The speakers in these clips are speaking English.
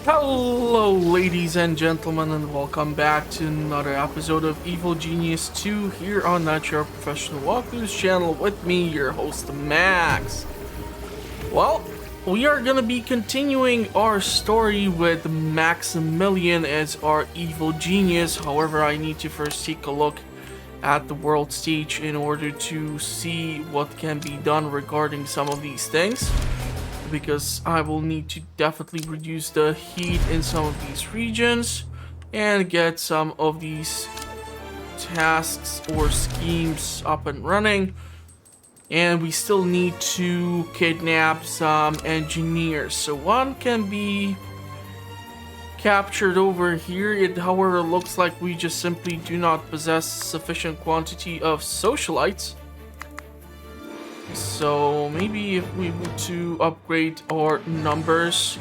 Hello, ladies and gentlemen, and welcome back to another episode of Evil Genius 2 here on Not Your Professional Walkthroughs channel with me, your host, Max. Well, we are gonna be continuing our story with Maximilian as our evil genius. However, I need to first take a look at the world stage in order to see what can be done regarding some of these things, because I will need to definitely reduce the heat in some of these regions and get some of these tasks or schemes up and running. And we still need to kidnap some engineers. So one can be captured over here. It, however, looks like we just simply do not possess sufficient quantity of socialites. So maybe if we were to upgrade our numbers.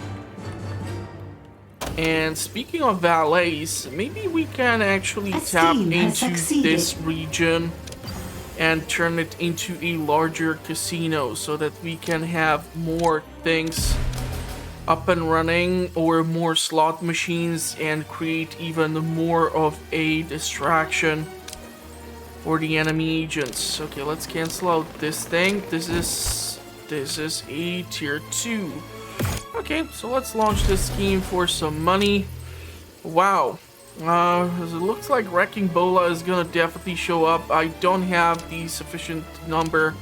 And speaking of valets, maybe we can actually tap into this region and turn it into a larger casino so that we can have more things up and running, or more slot machines, and create even more of a distraction for the enemy agents. Okay, let's cancel out this thing. This is a tier 2. Okay, so let's launch this scheme for some money. Wow. It looks like Wrecking Bola is gonna definitely show up. I don't have the sufficient number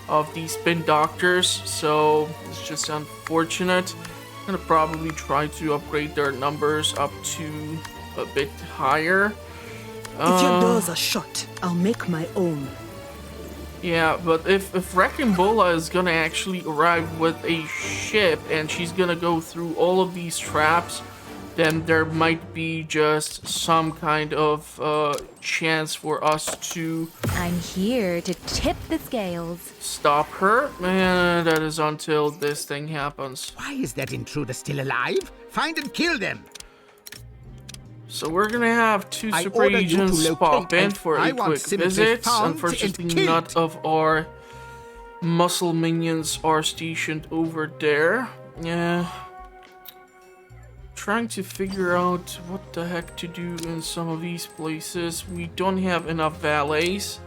of these spin doctors, so it's just unfortunate. I'm gonna probably try to upgrade their numbers up to a bit higher. If your doors are shut, I'll make my own. Yeah, but if Wrecking Bola is gonna actually arrive with a ship and she's gonna go through all of these traps, then there might be just some kind of chance for us to... I'm here to tip the scales. Stop her, and that is until this thing happens. Why is that intruder still alive? Find and kill them! So we're gonna have two super agents pop in for a quick visit. Unfortunately, none of our muscle minions are stationed over there. Yeah. Trying to figure out what the heck to do in some of these places. We don't have enough valets.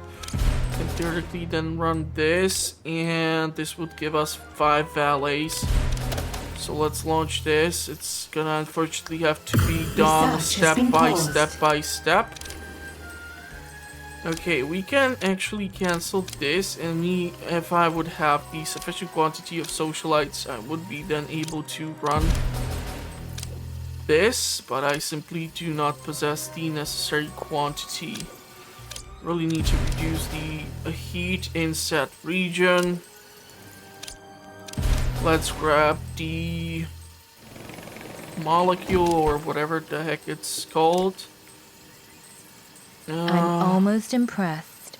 Can theoretically then run this, and this would give us 5 valets. So let's launch this. It's gonna unfortunately have to be done step by step. Okay, we can actually cancel this, and if I would have the sufficient quantity of socialites, I would be then able to run this, but I simply do not possess the necessary quantity. Really need to reduce the heat in said region. Let's grab the molecule, or whatever the heck it's called. I'm almost impressed.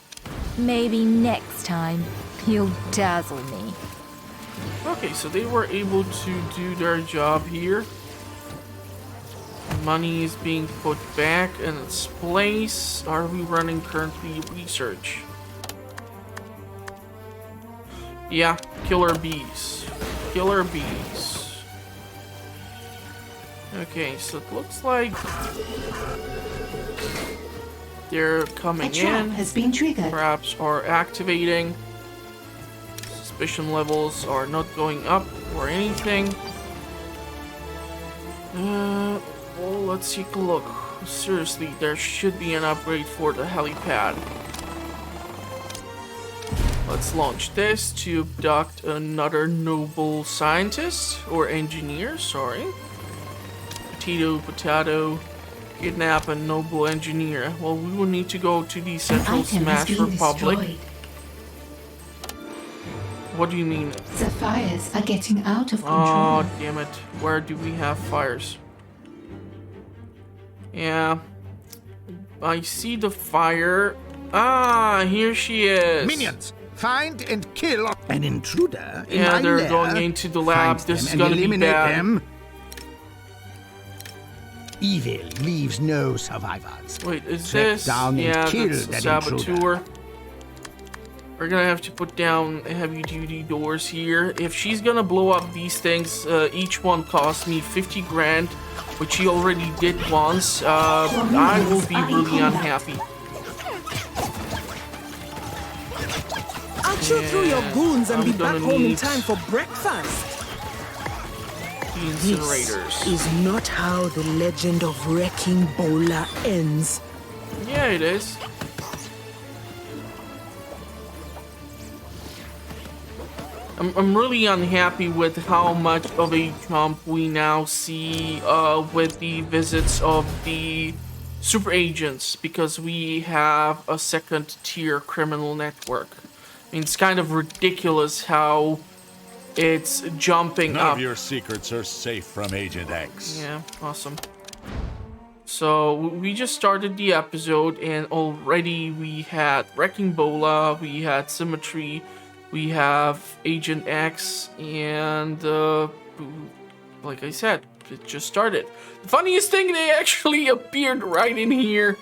Maybe next time you'll dazzle me. Okay, so they were able to do their job here. Money is being put back in its place. Are we running currently research? Yeah, killer bees. Killer bees. Okay, so it looks like they're coming in. A trap has been triggered. Traps are activating. Suspicion levels are not going up or anything. Well, let's take a look. Seriously, there should be an upgrade for the helipad. Let's launch this to abduct another noble scientist, or engineer, sorry. Potato, kidnap a noble engineer. Well, we will need to go to the Central Smash Republic. Destroyed. What do you mean? The fires are getting out of control. Oh, damn it. Where do we have fires? Yeah. I see the fire. Ah, here she is. Minions, find and kill an intruder in yeah, my they're lair. going into the lab. Find This is them gonna and be eliminate bad. them. Evil leaves no survivors. Wait, is Track this? down and Yeah, kill that's a that saboteur. intruder. We're gonna have to put down heavy-duty doors here. If she's gonna blow up these things, each one cost me 50 grand, which she already did once. I will be really unhappy. I'll chew through your goons and I'm be back gonna home in need time for breakfast. the incinerators. This is not how the legend of Wrecking Bowler ends. Yeah, it is. I'm really unhappy with how much of a jump we now see with the visits of the super agents, because we have a second tier criminal network. I mean, it's kind of ridiculous how it's jumping None up. of your secrets are safe from Agent X. Yeah, awesome. So we just started the episode and already we had Wrecking Bola, we had Symmetry, we have Agent X, and like I said, it just started. The funniest thing, they actually appeared right in here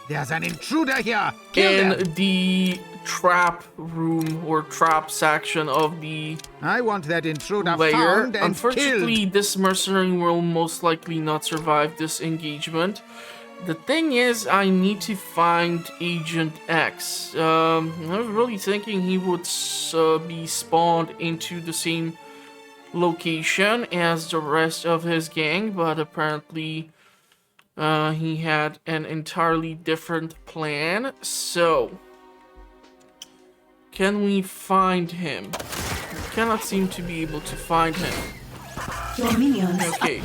There's an intruder here. Kill them. in the trap room or trap section of the I want that intruder layer. found and Unfortunately, killed. this mercenary will most likely not survive this engagement. The thing is, I need to find Agent X. I was really thinking he would be spawned into the same location as the rest of his gang, but apparently he had an entirely different plan. So, can we find him? We cannot seem to be able to find him. Your minions. Okay.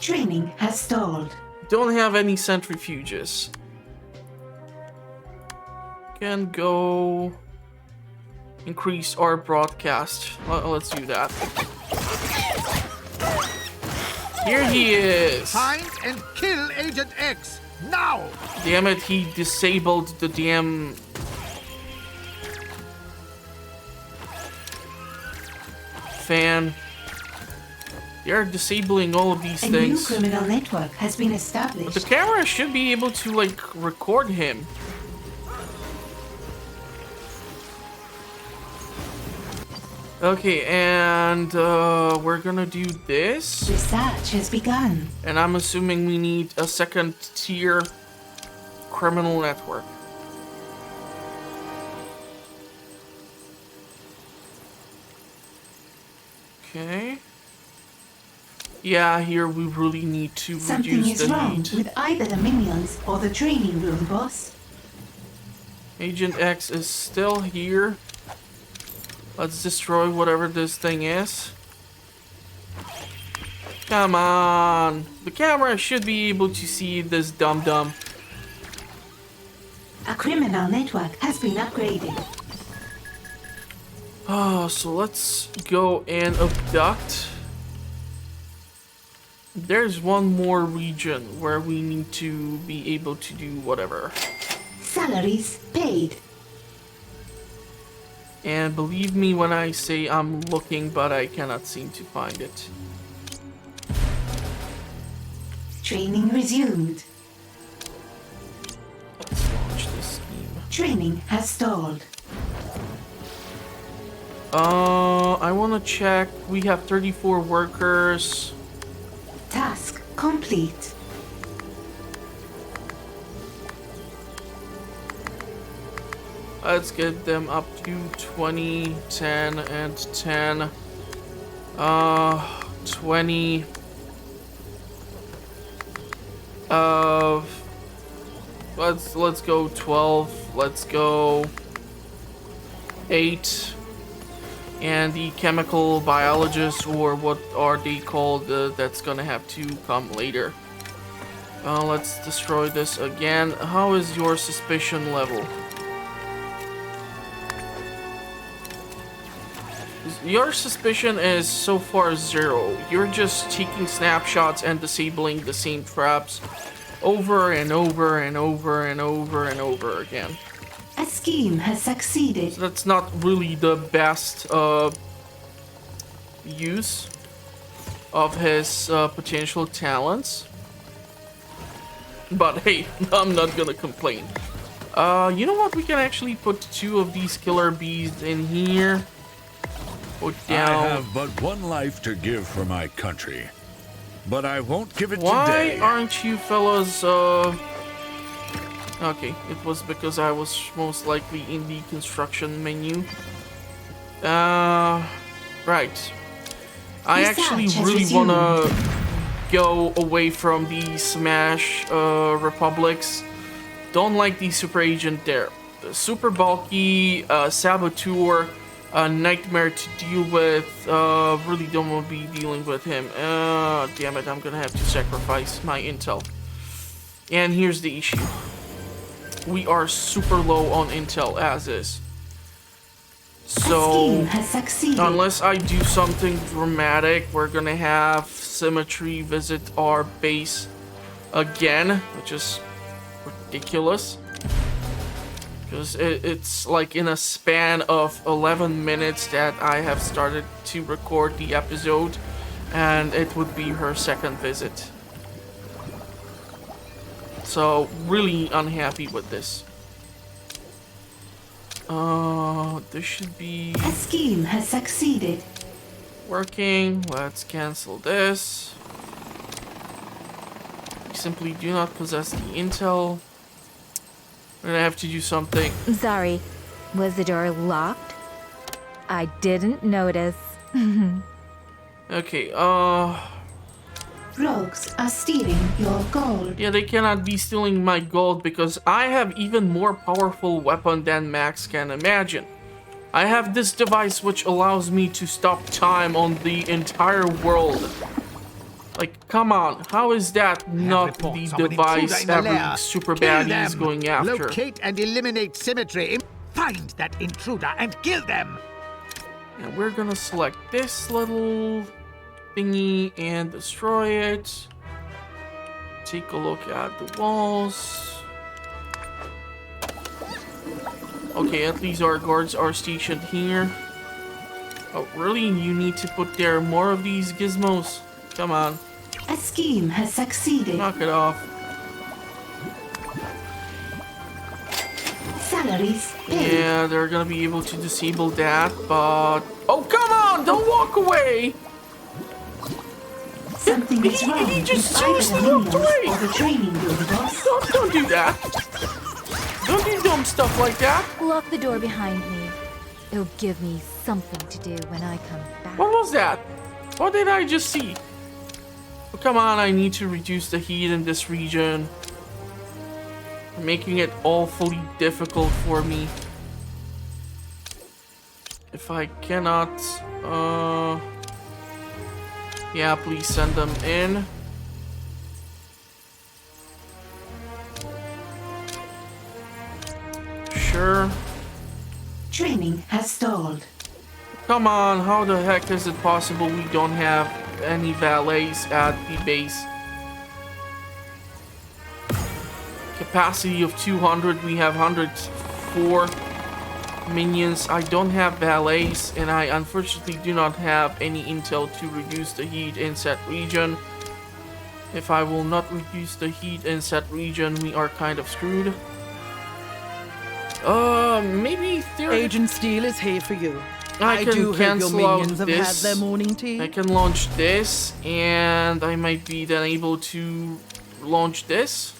Training has stalled. Don't have any centrifuges. Can go increase our broadcast. Let's do that. Here he is. Find and kill Agent X now. Damn it, he disabled the damn fan. They're disabling all of these A new things. criminal network has been The established. camera should be able to, like, record him. Okay, and we're gonna do this. Research has begun. And I'm assuming we need a second tier criminal network. Okay. Yeah, here we really need to Something reduce is the wrong heat. with either the minions or the training room, boss. Agent X is still here. Let's destroy whatever this thing is. Come on. The camera should be able to see this dum-dum. A criminal network has been upgraded. Oh, so let's go and abduct. There's one more region where we need to be able to do whatever. Salaries paid. And believe me when I say I'm looking, but I cannot seem to find it. Training resumed. Let's launch this scheme. Training has stalled. I want to check. We have 34 workers. Task complete. Let's get them up to 20, 10, and 10. 20. Let's go 12. Let's go 8. And the chemical biologist, or what are they called, that's gonna have to come later. Let's destroy this again. How is your suspicion level? Your suspicion is so far 0. You're just taking snapshots and disabling the same traps over and over and over and over and over again. A scheme has succeeded. So that's not really the best use of his potential talents. But hey, I'm not gonna complain. You know what? We can actually put 2 of these killer bees in here. Put down. I have but one life to give for my country, but I won't give it Why today. aren't you fellas, Okay, it was because I was most likely in the construction menu. Right. I actually Research has really resumed. wanna go away from the Smash Republics. Don't like the super agent there. The super bulky, saboteur, nightmare to deal with. Really don't want to be dealing with him. Damn it, I'm gonna have to sacrifice my intel. And here's the issue. We are super low on intel as is. A So, scheme has succeeded. unless I do something dramatic, we're gonna have Symmetry visit our base again, which is ridiculous. Because it's like in a span of 11 minutes that I have started to record the episode, and it would be her second visit. So, really unhappy with this. This should be A scheme has succeeded. working. Let's cancel this. We simply do not possess the intel. We're gonna have to do something. Sorry, was the door locked? I didn't notice. Okay, Rogues are stealing your gold. yeah, they cannot be stealing my gold because I have even more powerful weapon than Max can imagine. I have this device which allows me to stop time on the entire world. Like, come on, how is that not the Reports of an intruder device in the every lair. super Kill baddie is them. going after? Locate and eliminate Symmetry. Find that intruder and kill them. And we're gonna select this little thingy and destroy it. Take a look at the walls. Okay, at least our guards are stationed here. Oh, really? You need to put there more of these gizmos? Come on, A scheme has succeeded. knock it off. Salaries paid. Yeah, they're gonna be able to disable that, but... Oh, come on! Don't walk away! Something is wrong He just with either seriously the walked minions away. or the training build boss. Don't do that! Don't do dumb stuff like that! Lock the door behind me. It'll give me something to do when I come back. What was that? What did I just see? Oh, come on, I need to reduce the heat in this region. Making it awfully difficult for me. If I cannot, yeah, please send them in. Sure. Training has stalled. Come on, how the heck is it possible we don't have any valets at the base? Capacity of 200, we have 104 minions. I don't have valets, and I unfortunately do not have any intel to reduce the heat in said region. If I will not reduce the heat in said region, we are kind of screwed. Maybe theoretically Agent Steele is here for you. I do can hope cancel your out minions have had this. their morning tea. I can launch this, and I might be then able to launch this.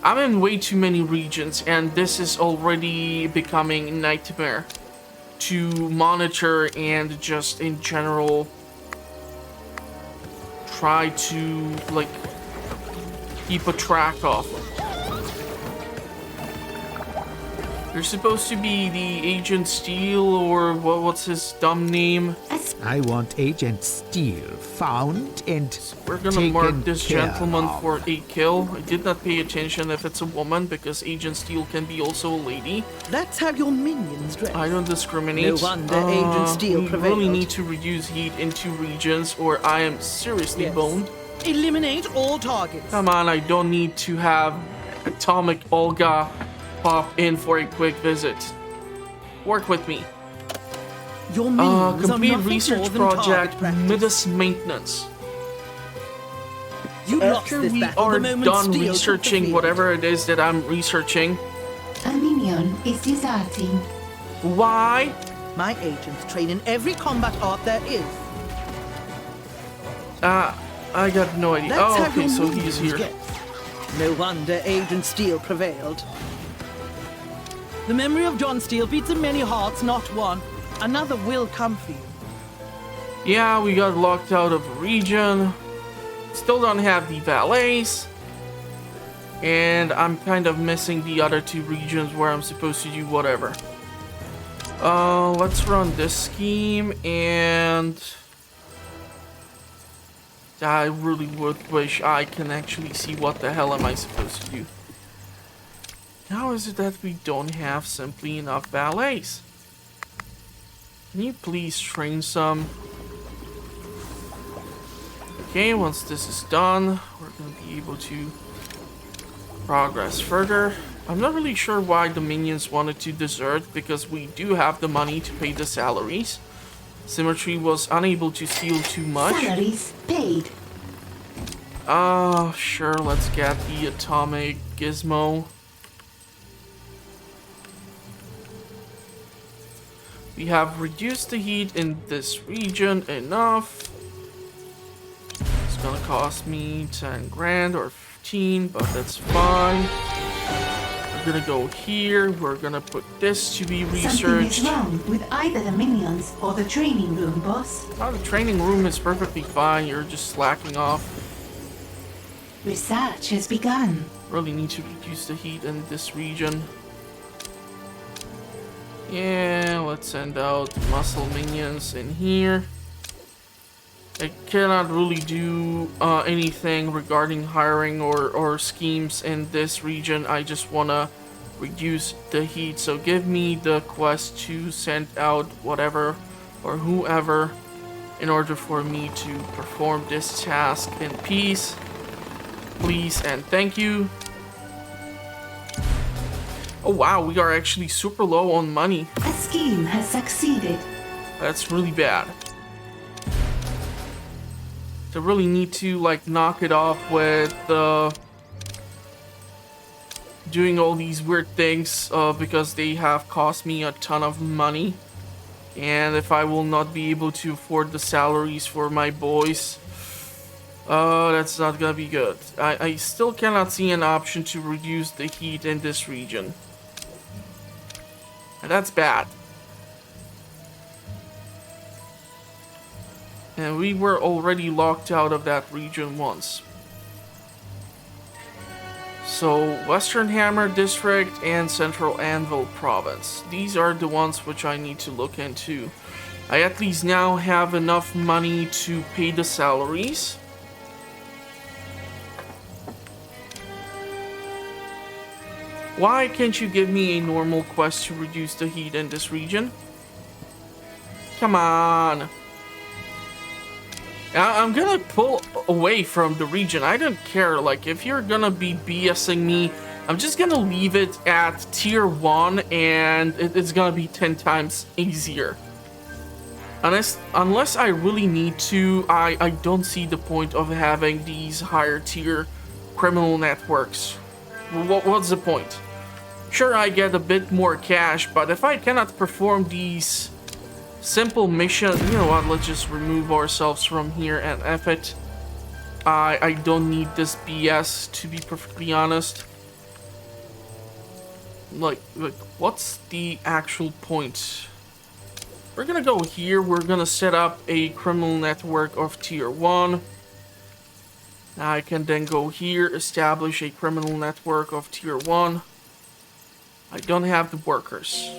I'm in way too many regions, and this is already becoming a nightmare to monitor and just in general try to like keep a track of. There's supposed to be the Agent Steel, or what's his dumb name? I want Agent Steele found and We're gonna taken mark this care gentleman of. for a kill. I did not pay attention if it's a woman, because Agent Steel can be also a lady. That's how your minions dress. I don't discriminate. No wonder Agent Steel we prevailed. really need to reduce heat in 2 regions, or I am seriously Yes. boned. Eliminate all targets. Come on, I don't need to have Atomic Olga pop in for a quick visit. Work with me. Your minions are Complete nothing research more than target project, practice. Midas maintenance. You lost After this we battle are the moment done Steel took the researching field. whatever it is that I'm researching, A minion is deserting. why? My agents train in every combat art there is. I got no idea. That's Oh, how okay, your so he's minions here. get. No wonder Agent Steel prevailed. The memory of John Steel beats in many hearts, not one. Another will come for you. Yeah, we got locked out of a region. Still don't have the valets. And I'm kind of missing the other two regions where I'm supposed to do whatever. Let's run this scheme, and I really would wish I can actually see what the hell am I supposed to do. How is it that we don't have simply enough valets? Can you please train some? Okay, once this is done, we're going to be able to progress further. I'm not really sure why the minions wanted to desert, because we do have the money to pay the salaries. Symmetry was unable to steal too much. Salaries paid. Sure, let's get the atomic gizmo. We have reduced the heat in this region enough. It's gonna cost me 10 grand or 15, but that's fine. We're gonna go here. We're gonna put this to be Something researched. is wrong with either the minions or the training room, boss. Oh, the training room is perfectly fine. You're just slacking off. Research has begun. Really need to reduce the heat in this region. Yeah, let's send out muscle minions in here. I cannot really do anything regarding hiring or schemes in this region. I just want to reduce the heat. So give me the quest to send out whatever or whoever in order for me to perform this task in peace. Please and thank you. Oh wow, we are actually super low on money. A scheme has succeeded. That's really bad. I really need to like knock it off with doing all these weird things because they have cost me a ton of money. And if I will not be able to afford the salaries for my boys, that's not gonna be good. I still cannot see an option to reduce the heat in this region. And that's bad. And we were already locked out of that region once. So, Western Hammer District and Central Anvil Province. These are the ones which I need to look into. I at least now have enough money to pay the salaries. Why can't you give me a normal quest to reduce the heat in this region? Come on. I'm gonna pull away from the region. I don't care. Like, if you're gonna be BSing me, I'm just gonna leave it at tier 1 and it's gonna be 10 times easier. Unless I really need to, I don't see the point of having these higher tier criminal networks. What's the point? Sure, I get a bit more cash, but if I cannot perform these simple missions, you know what, let's just remove ourselves from here and F it. I don't need this BS, to be perfectly honest. Like, what's the actual point? We're gonna go here, we're gonna set up a criminal network of tier 1. I can then go here, establish a criminal network of tier 1. I don't have the workers.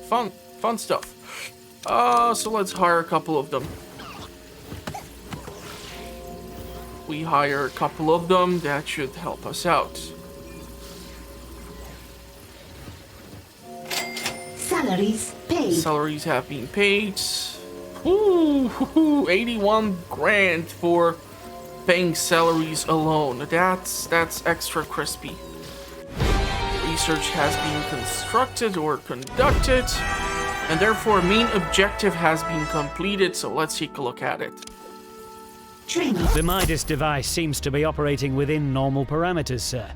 Fun stuff. So let's hire a couple of them. We hire a couple of them, that should help us out. Salaries paid. Salaries have been paid. Ooh, 81 grand for paying salaries alone. That's extra crispy. Research has been constructed or conducted, and therefore main objective has been completed, so let's take a look at it. Training. The Midas device seems to be operating within normal parameters, sir.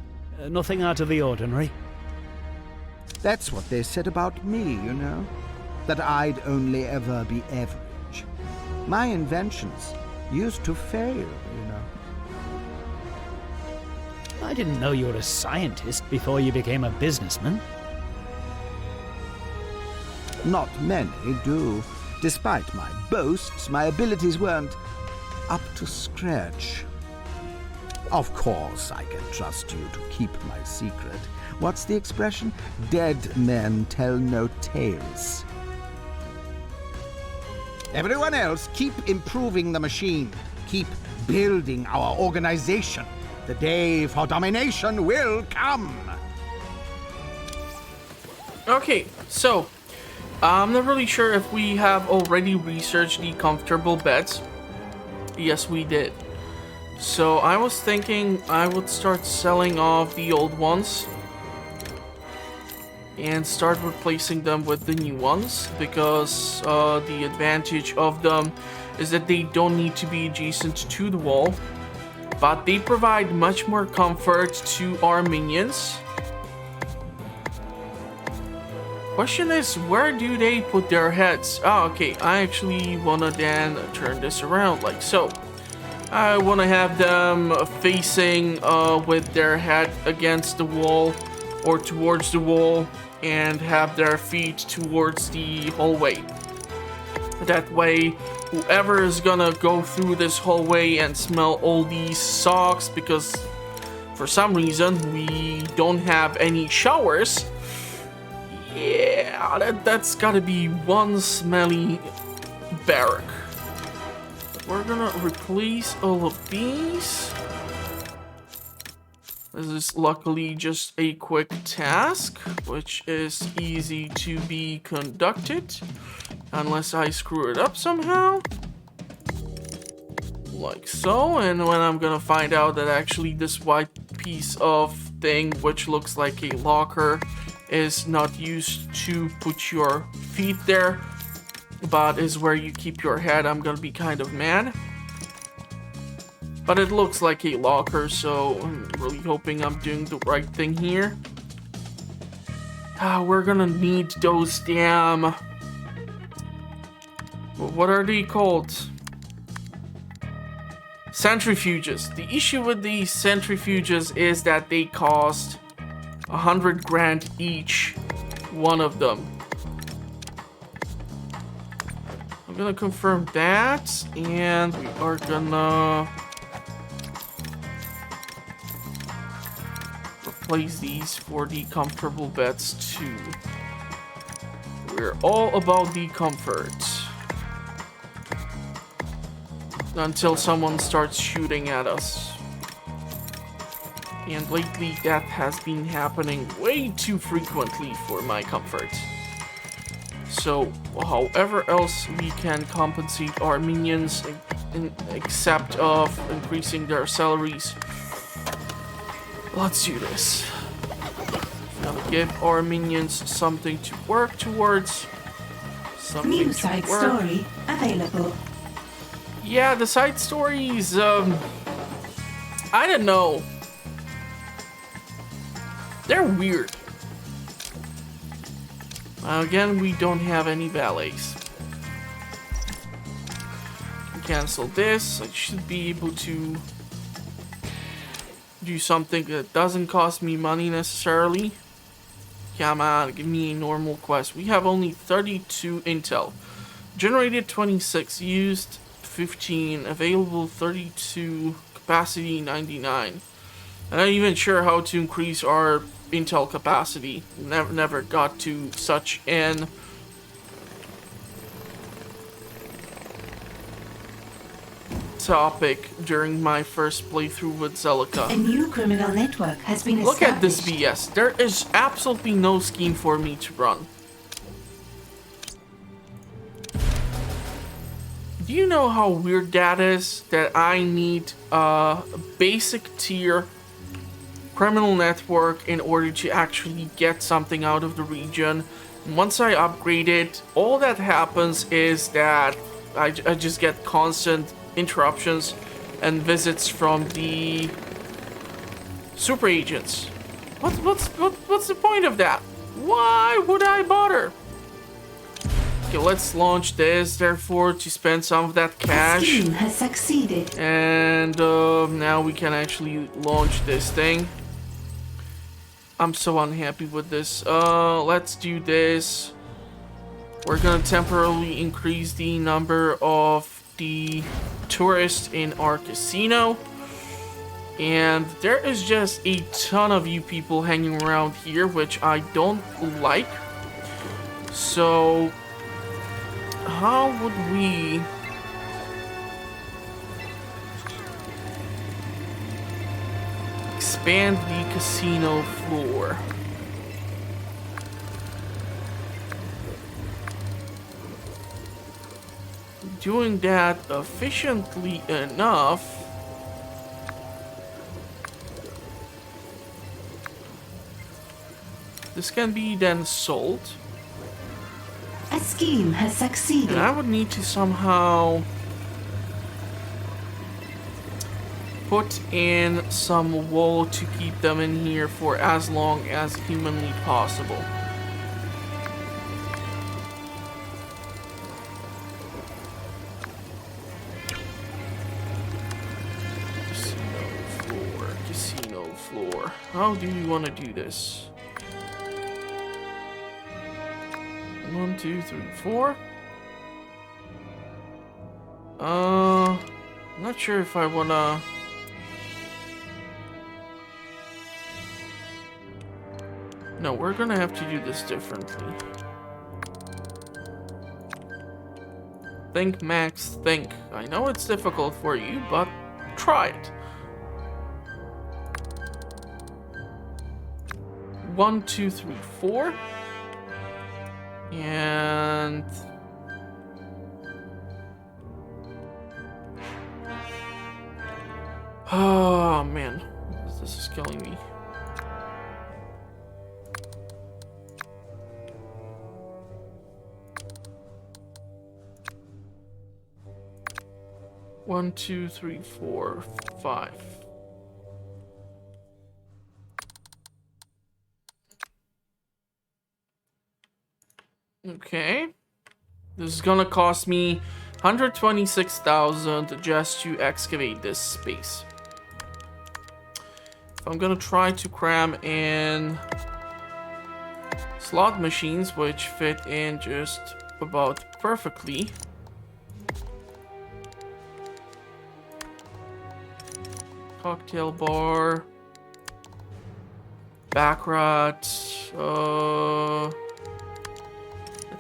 Nothing out of the ordinary. That's what they said about me, you know. That I'd only ever be average. My inventions used to fail, you know. I didn't know you were a scientist before you became a businessman. Not many do. Despite my boasts, my abilities weren't up to scratch. Of course, I can trust you to keep my secret. What's the expression? Dead men tell no tales. Everyone else, keep improving the machine. Keep building our organization. The day for domination will come. Okay, so I'm not really sure if we have already researched the comfortable beds. Yes, we did. So I was thinking I would start selling off the old ones and start replacing them with the new ones, because the advantage of them is that they don't need to be adjacent to the wall, but they provide much more comfort to our minions. Question is, where do they put their heads? Oh, okay, I actually wanna then turn this around like so. I wanna have them facing with their head against the wall or towards the wall, and have their feet towards the hallway. That way, whoever is gonna go through this hallway and smell all these socks, because for some reason we don't have any showers, yeah, that's gotta be one smelly barrack. We're gonna replace all of these. This is luckily just a quick task, which is easy to be conducted, unless I screw it up somehow. Like so, and when I'm gonna find out that actually this white piece of thing, which looks like a locker, is not used to put your feet there, but is where you keep your head, I'm gonna be kind of mad. But it looks like a locker, so I'm really hoping I'm doing the right thing here. We're gonna need those damn... What are they called? Centrifuges. The issue with these centrifuges is that they cost 100 grand each, one of them. I'm gonna confirm that, and we are gonna replace these for the comfortable beds too. We're all about the comfort. Until someone starts shooting at us. And lately that has been happening way too frequently for my comfort. So, however else we can compensate our minions, except of increasing their salaries, let's do this. Now give our minions something to work towards. Something New to side work. story available. Yeah, the side stories, I don't know. They're weird. Again, we don't have any valets. Cancel this. I should be able to do something that doesn't cost me money necessarily. Come on, give me a normal quest. We have only 32 intel. Generated 26, used 15, available 32, capacity 99. I'm not even sure how to increase our intel capacity. Never got to such an topic during my first playthrough with Zelica. A new criminal network has been Look at this established. BS. There is absolutely no scheme for me to run. Do you know how weird that is? That I need a basic tier criminal network in order to actually get something out of the region. Once I upgrade it, all that happens is that I just get constant interruptions and visits from the super agents. What's the point of that? Why would I bother? Okay, let's launch this, therefore, to spend some of that The cash. scheme has succeeded. And now we can actually launch this thing. I'm so unhappy with this. Let's do this. We're gonna temporarily increase the number of the tourists in our casino. And there is just a ton of you people hanging around here, which I don't like. So, how would we... expand the casino floor? Doing that efficiently enough. This can be then sold. A scheme has succeeded. And I would need to somehow put in some wall to keep them in here for as long as humanly possible. Casino floor. How do you want to do this? 1, 2, 3, 4. I'm not sure if I wanna. No, we're gonna have to do this differently. Think, Max, think. I know it's difficult for you, but try it. 1, 2, 3, 4. And oh man, this is killing me. One, two, three, four, 5. Okay. This is gonna cost me 126,000 just to excavate this space. If I'm gonna try to cram in slot machines, which fit in just about perfectly. Cocktail bar. Baccarat.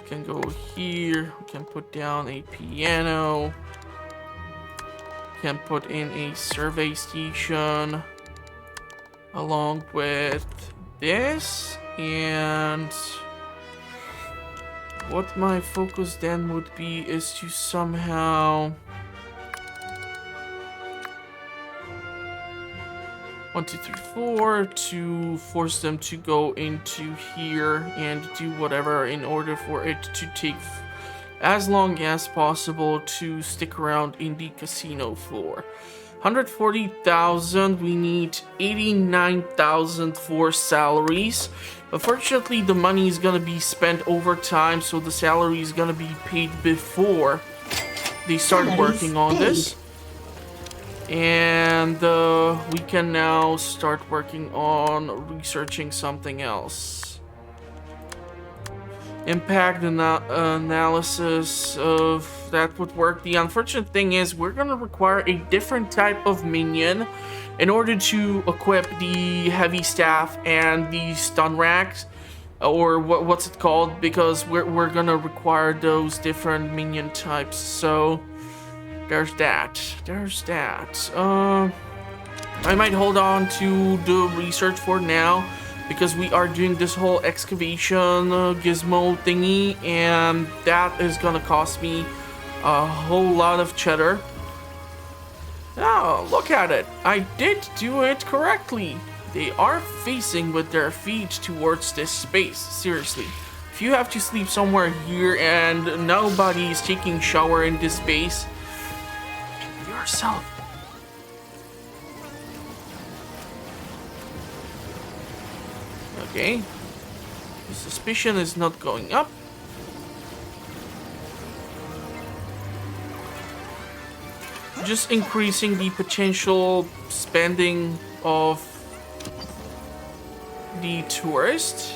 Can go here. We can put down a piano. Can put in a survey station along with this. And what my focus then would be is to somehow 1, 2, 3, 4 to force them to go into here and do whatever in order for it to take as long as possible to stick around in the casino floor. 140,000, we need 89,000 for salaries. Unfortunately, the money is gonna be spent over time, so the salary is gonna be paid before they start working on this. And we can now start working on researching something else. Impact analysis of that would work. The unfortunate thing is we're going to require a different type of minion in order to equip the heavy staff and the stun racks, or what's it called, because we're going to require those different minion types. So there's that. I might hold on to the research for now because we are doing this whole excavation gizmo thingy, and that is gonna cost me a whole lot of cheddar. Oh, look at it. I did do it correctly. They are facing with their feet towards this space. Seriously. If you have to sleep somewhere here and nobody is taking shower in this space, yourself Okay. The suspicion is not going up. Just increasing the potential spending of the tourist.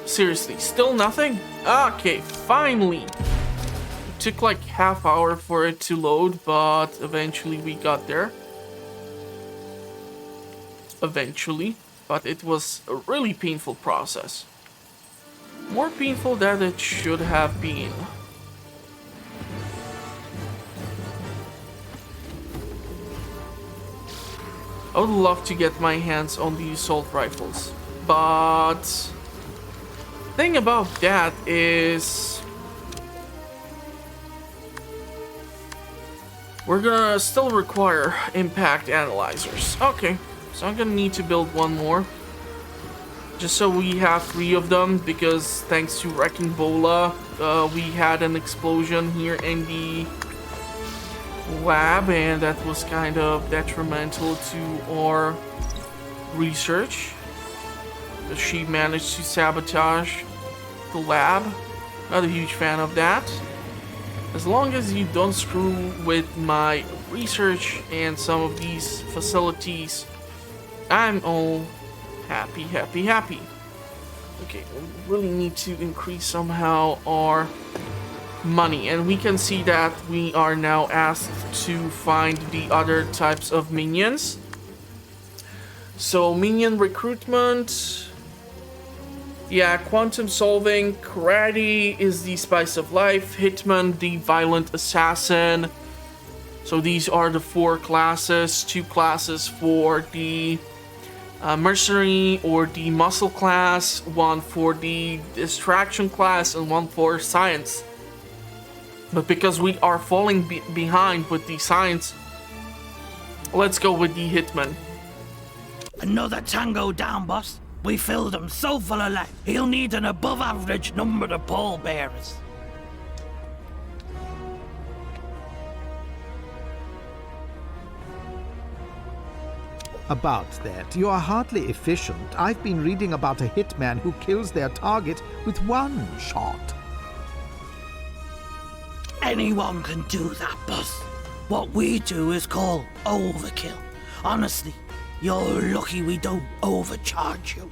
Seriously, still nothing? Okay, finally. It took like half hour for it to load, but eventually we got there. Eventually, but it was a really painful process. More painful than it should have been. I would love to get my hands on the assault rifles, but thing about that is we're gonna still require impact analyzers. Okay, so I'm gonna need to build one more, just so we have 3 of them, because thanks to Wrecking Bola, we had an explosion here in the lab, and that was kind of detrimental to our research. She managed to sabotage the lab. Not a huge fan of that. As long as you don't screw with my research and some of these facilities, I'm all happy, happy, happy. Okay, we really need to increase somehow our money, and we can see that we are now asked to find the other types of minions. So minion recruitment, yeah, quantum solving, karate is the spice of life, hitman the violent assassin. So these are the 4 classes, 2 classes for the mercenary or the muscle class, 1 for the distraction class, and 1 for science. But because we are falling behind with the science, let's go with the hitman. Another tango down, boss. We filled him so full of life, he'll need an above-average number of pallbearers. About that, you are hardly efficient. I've been reading about a hitman who kills their target with 1 shot. Anyone can do that, boss. What we do is called overkill. Honestly, you're lucky we don't overcharge you.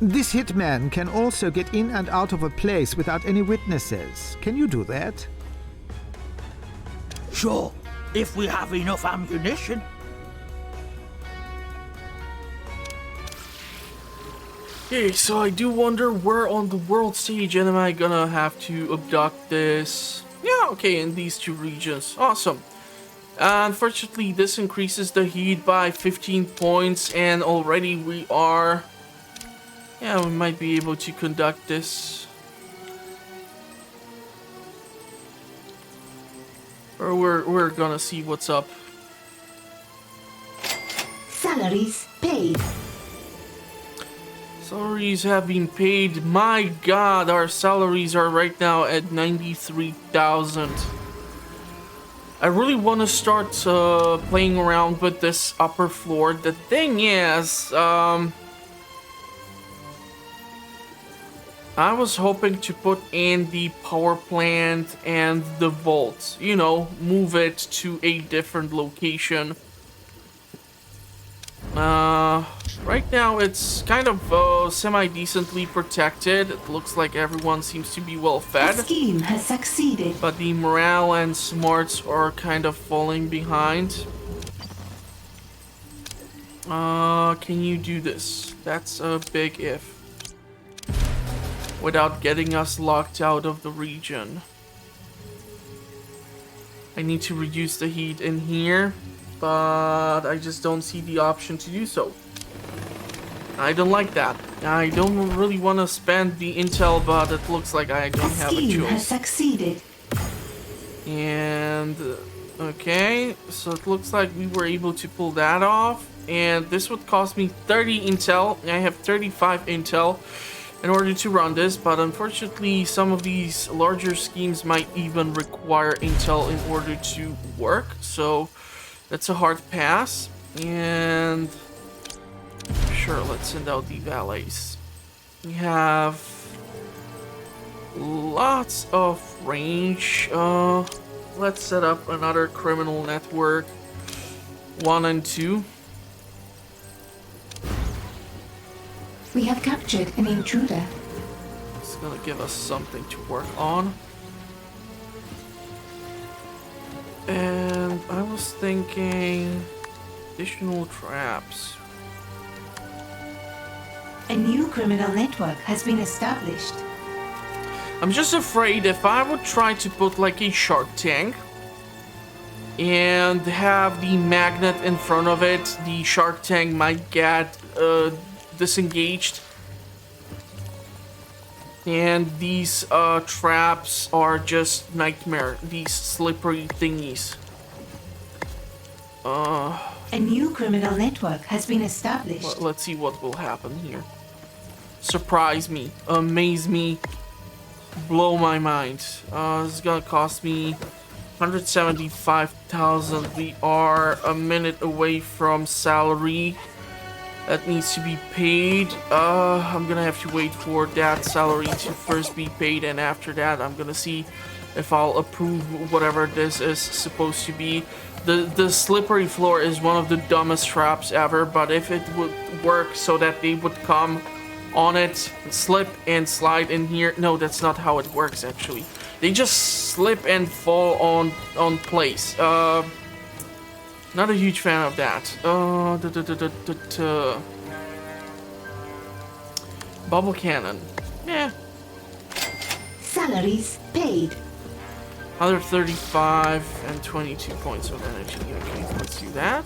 This hitman can also get in and out of a place without any witnesses. Can you do that? Sure, if we have enough ammunition. Okay, so I do wonder where on the world stage am I gonna have to abduct this. Yeah, okay, in these 2 regions. Awesome. Unfortunately, this increases the heat by 15 points, and already we are... Yeah, we might be able to conduct this. Or we're gonna see what's up. Salaries paid. Salaries have been paid. My god, our salaries are right now at 93,000. I really want to start playing around with this upper floor. The thing is, I was hoping to put in the power plant and the vault. You know, move it to a different location. Right now it's kind of semi-decently protected. It looks like everyone seems to be well fed. The scheme has succeeded. But the morale and smarts are kind of falling behind. Can you do this? That's a big if. Without getting us locked out of the region. I need to reduce the heat in here, but I just don't see the option to do so. I don't like that. I don't really want to spend the intel, but it looks like I don't have a scheme has choice. succeeded. And okay, so it looks like we were able to pull that off, and this would cost me 30 intel. I have 35 intel in order to run this, but unfortunately some of these larger schemes might even require intel in order to work, so that's a hard pass. And sure, let's send out the valets. We have lots of range. Let's set up another criminal network 1 and 2. We have captured an intruder. It's gonna give us something to work on. And I was thinking additional traps. A new criminal network has been established. I'm just afraid if I would try to put like a shark tank and have the magnet in front of it, the shark tank might get disengaged. And these traps are just nightmare, these slippery thingies. A new criminal network has been established. Let's see what will happen here. Surprise me, amaze me, blow my mind. This is gonna cost me 175,000. We are a minute away from salary that needs to be paid. I'm gonna have to wait for that salary to first be paid, and after that I'm gonna see if I'll approve whatever this is supposed to be. The slippery floor is one of the dumbest traps ever, but if it would work so that they would come on it, slip and slide in here. No, that's not how it works actually. They just slip and fall on place. Not a huge fan of that. Bubble cannon. Yeah. Salaries paid. 135 and 22 points of energy. Okay, let's do that.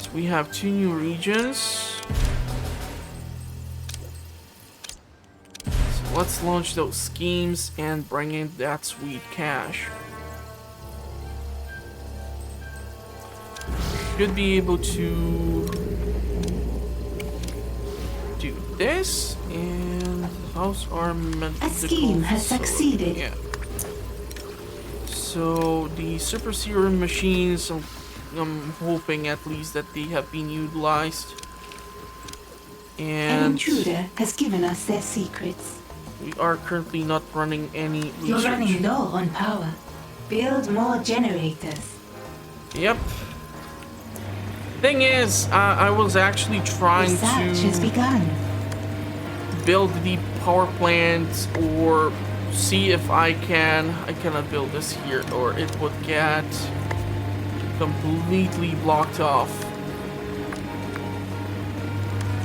So we have 2 new regions. So let's launch those schemes and bring in that sweet cash. Should be able to do this, and how's our medical A scheme has succeeded. Yeah. So the super serum machines, I'm hoping at least that they have been utilized. An And intruder has given us their secrets. we are currently not running any You're research. running low on power. Build more generators. Yep. Thing is, I was actually trying Research has to begun. build the power plant or see if I cannot build this here, or it would get completely blocked off.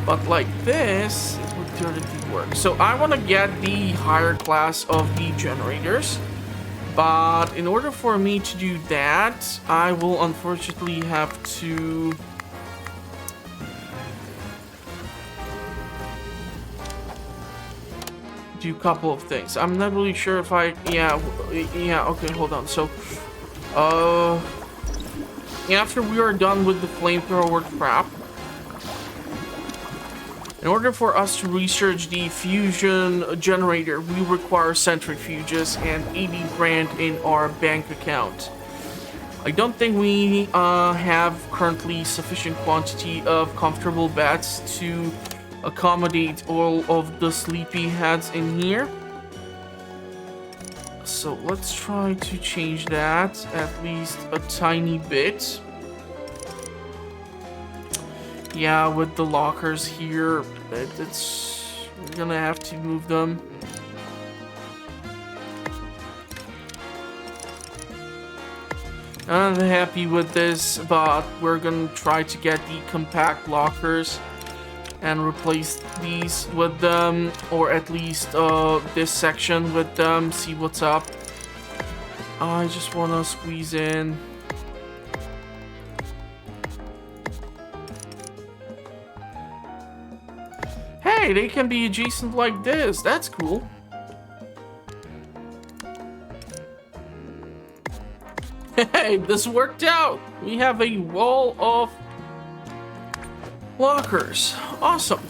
But like this, it would theoretically work. So I want to get the higher class of the generators. But in order for me to do that, I will unfortunately have to do a couple of things. I'm not really sure if yeah, okay, hold on. So, after we are done with the flamethrower trap, in order for us to research the fusion generator, we require centrifuges and 80 grand in our bank account. I don't think we have currently sufficient quantity of comfortable beds to accommodate all of the sleepy heads in here. So let's try to change that at least a tiny bit. Yeah, with the lockers here, we're gonna have to move them. I'm not happy with this, but we're gonna try to get the compact lockers and replace these with them, or at least this section with them, see what's up. I just wanna squeeze in. Hey, they can be adjacent like this. That's cool. Hey, this worked out. We have a wall of lockers. Awesome.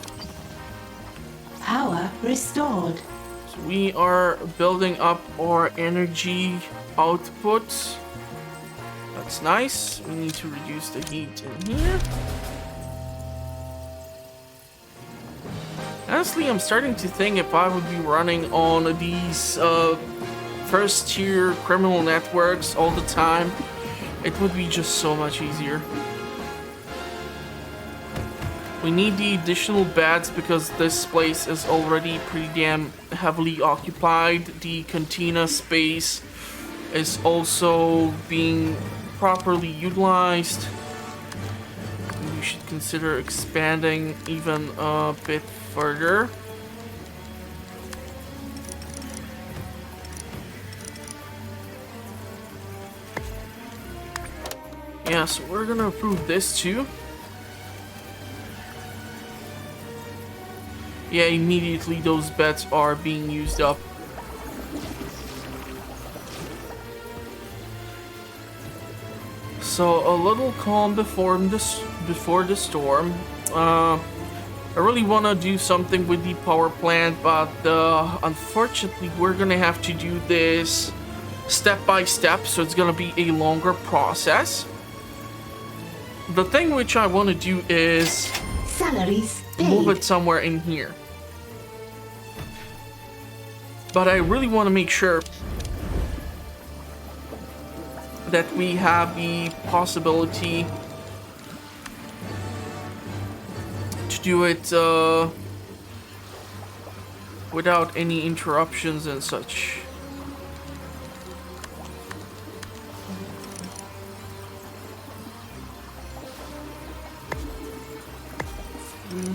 Power restored. So we are building up our energy output. That's nice. We need to reduce the heat in here. Honestly, I'm starting to think if I would be running on these first tier criminal networks all the time, it would be just so much easier. We need the additional beds because this place is already pretty damn heavily occupied. The cantina space is also being properly utilized. We should consider expanding even a bit further. Yeah, so we're gonna approve this too. Yeah, immediately those beds are being used up. So a little calm before the storm. I really want to do something with the power plant, but unfortunately we're gonna have to do this step by step, so it's gonna be a longer process. The thing which I want to do is Salaries move paid. it somewhere in here. But I really want to make sure that we have the possibility to do it without any interruptions and such.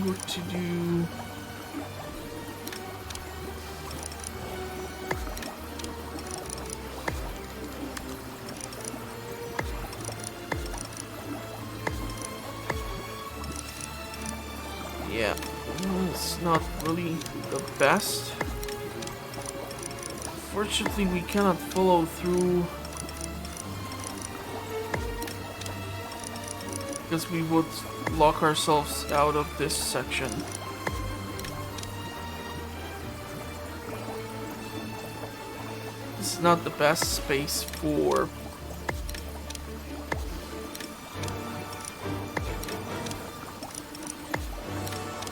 What to do? Yeah, it's not really the best. Fortunately, we cannot follow through because we would lock ourselves out of this section. This is not the best space for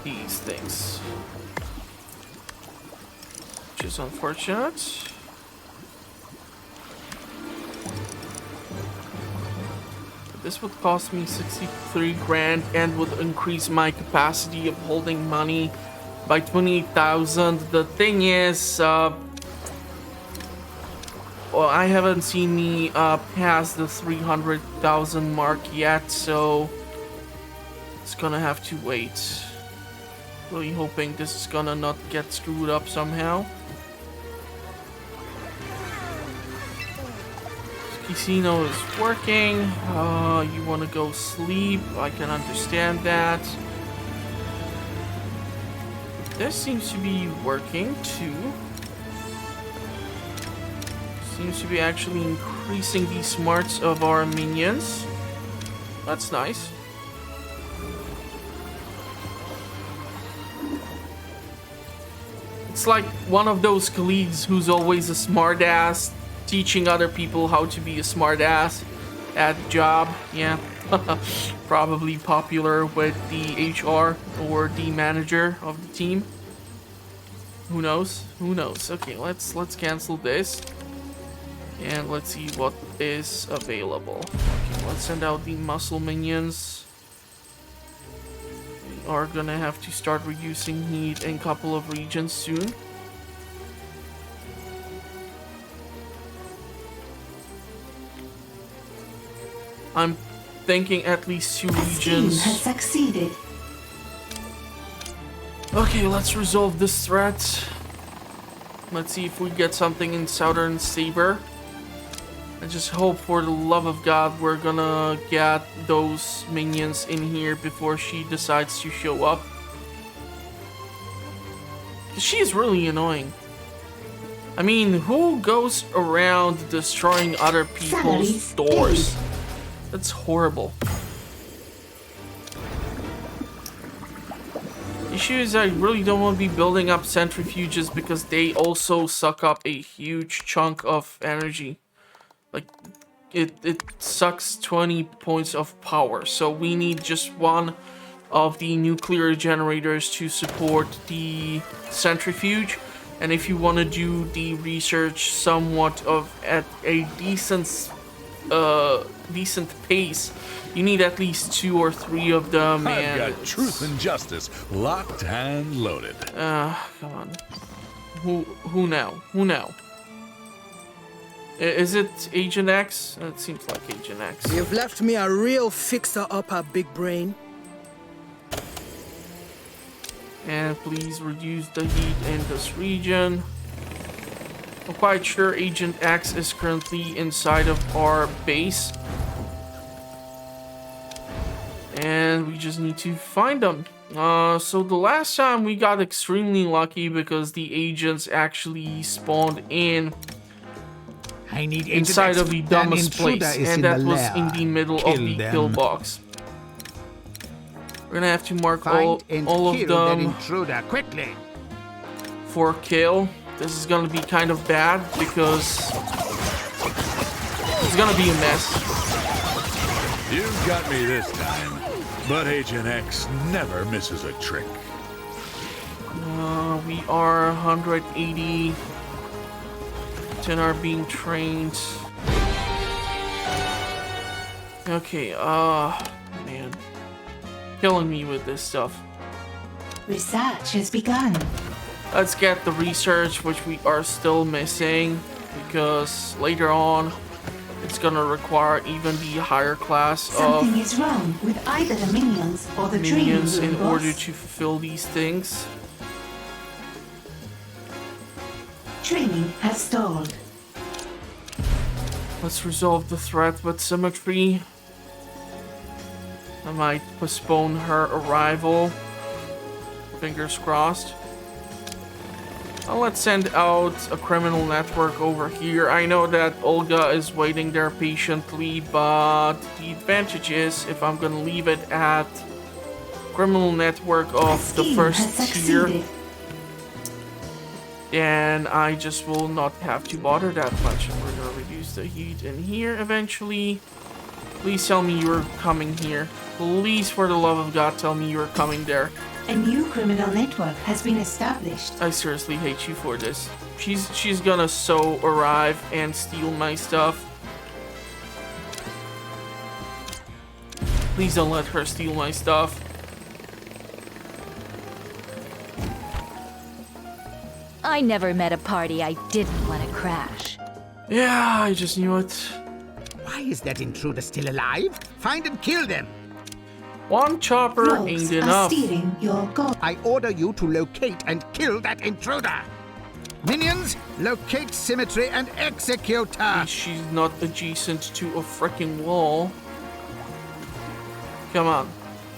these things, which is unfortunate. This would cost me 63 grand and would increase my capacity of holding money by 28,000. The thing is, well, I haven't seen me past the 300,000 mark yet, so it's gonna have to wait. Really hoping this is gonna not get screwed up somehow. Casino is working. You want to go sleep. I can understand that. This seems to be working too. Seems to be actually increasing the smarts of our minions. That's nice. It's like one of those colleagues who's always a smartass, teaching other people how to be a smartass at job. Yeah, probably popular with the HR or the manager of the team. Who knows? Who knows? Okay, let's cancel this and let's see what is available. Okay, let's send out the muscle minions. We are gonna have to start reducing heat in a couple of regions soon. I'm thinking at least 2 A scheme regions. has succeeded. Okay, let's resolve this threat. Let's see if we get something in Southern Saber. I just hope for the love of God we're gonna get those minions in here before she decides to show up. 'Cause she is really annoying. I mean, who goes around destroying other people's Salaries doors? paid. That's horrible. Issue is I really don't want to be building up centrifuges because they also suck up a huge chunk of energy. Like, it sucks 20 points of power. So we need just one of the nuclear generators to support the centrifuge. And if you want to do the research somewhat at a decent pace, you need at least 2 or 3 of them. I've got truth and justice locked and loaded. Come on. Who now? Who now? Is it Agent X? It seems like Agent X. You've left me a real fixer-upper, big brain. And please reduce the heat in this region. I'm quite sure Agent X is currently inside of our base. And we just need to find them. So the last time we got extremely lucky because the agents actually spawned in I need inside of the dumbest place, and that was in the middle of the kill box. We're gonna have to mark all of them intruder quickly. for kill. This is gonna be kind of bad because it's gonna be a mess. You got me this time, but Agent X never misses a trick. We are 180. 10 are being trained. Okay, man. Killing me with this stuff. Research has begun. Let's get the research, which we are still missing, because later on it's gonna require even the higher class Something of is wrong with either the minions or the minions training in room, order boss. to fulfill these things. Training has stalled. Let's resolve the threat with symmetry. I might postpone her arrival. Fingers crossed. Let's send out a criminal network over here. I know that Olga is waiting there patiently, but the advantage is if I'm gonna leave it at criminal network of the Scheme first has tier, succeeded. then I just will not have to bother that much. We're gonna reduce the heat in here eventually. Please tell me you're coming here. Please, for the love of God, tell me you're coming there. A new criminal network has been established. I seriously hate you for this. She's gonna so arrive and steal my stuff. Please don't let her steal my stuff. I never met a party I didn't want to crash. Yeah, I just knew it. Why is that intruder still alive? Find and kill them. One chopper Rogues ain't are enough. stealing your gold. I order you to locate and kill that intruder. Minions, locate Symmetry and execute her. She's not adjacent to a freaking wall. Come on.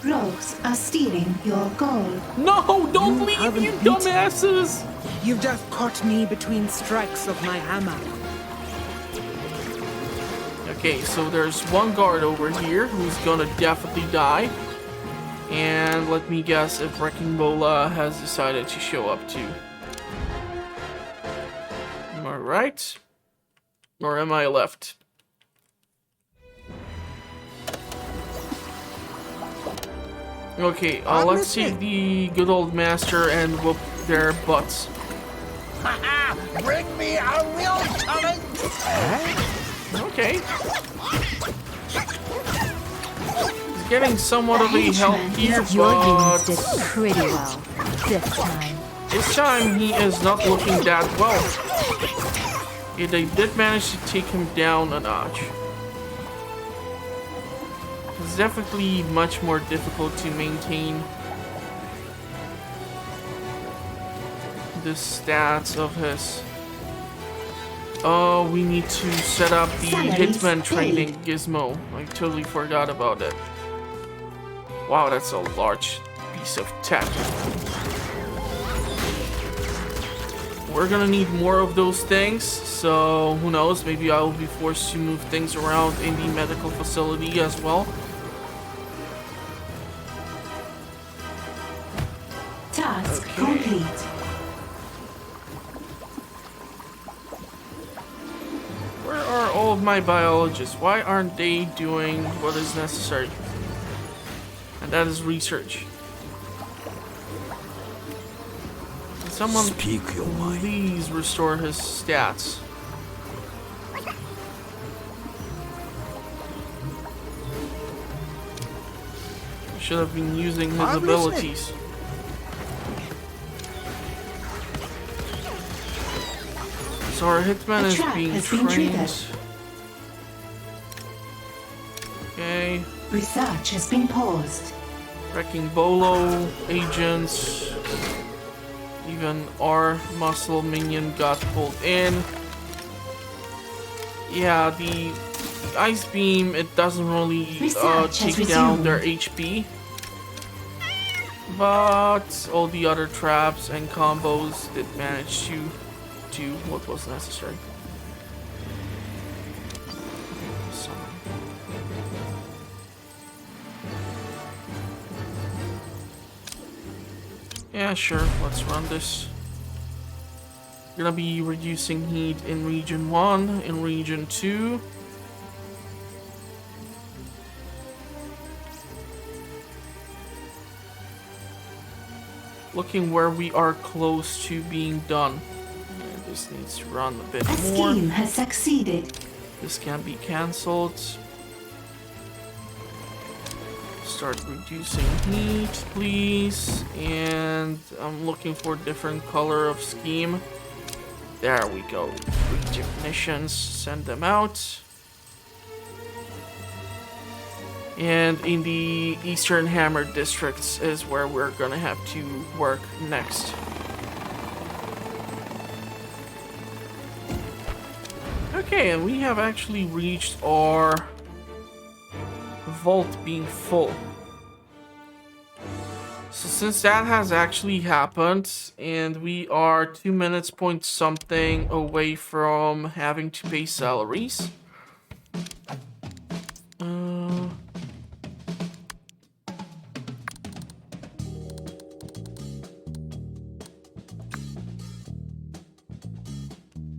Rogues are stealing your gold. No, don't You leave, haven't you beaten dumbasses! You've just caught me between strikes of my hammer. Okay, so there's one guard over here who's gonna definitely die. And let me guess if Wrecking Bola has decided to show up too. Am I right? Or am I left? Okay, let's take the good old master and whoop their butts. Bring me a real challenge. Okay. He's getting somewhat of a help here, Your but demons did pretty well this time. he is not looking that well. Yeah, they did manage to take him down a notch. It's definitely much more difficult to maintain the stats of his. Oh, we need to set up the Hitman training gizmo. I totally forgot about it. Wow, that's a large piece of tech. We're gonna need more of those things, so who knows, maybe I will be forced to move things around in the medical facility as well. Task complete. Where are all of my biologists, why aren't they doing what is necessary? And that is research. Can someone Speak your mind. please restore his stats? Should have been using his I'm abilities. So our hitman A is trap being has been trained. triggered. Okay. Research has been paused. Wrecking Bolo, agents. Even our muscle minion got pulled in. Yeah, the ice beam, it doesn't really Research has take down resumed. their HP. But all the other traps and combos did manage to do what was necessary. So. Yeah, sure, let's run this. Gonna be reducing heat in region 1, in region 2. Looking where we are close to being done. And this needs to run a bit A more. scheme has succeeded. This can be cancelled. Start reducing heat, please. And I'm looking for a different color of scheme. There we go. 3 technicians, send them out. And in the Eastern Hammer districts is where we're gonna have to work next. Okay, and we have actually reached our vault being full. So since that has actually happened, and we are 2 minutes point something away from having to pay salaries.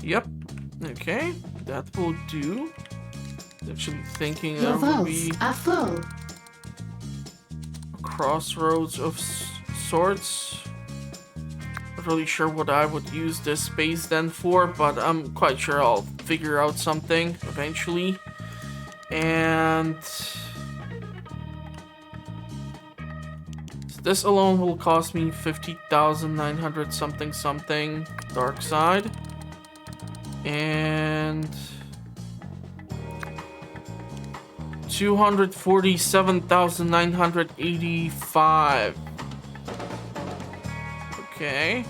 Yep. Okay, that will do. Actually thinking Your there will be vaults are full. a crossroads of sorts. Not really sure what I would use this space then for, but I'm quite sure I'll figure out something eventually. And this alone will cost me 50,900 something dark side. And 247,985. Okay.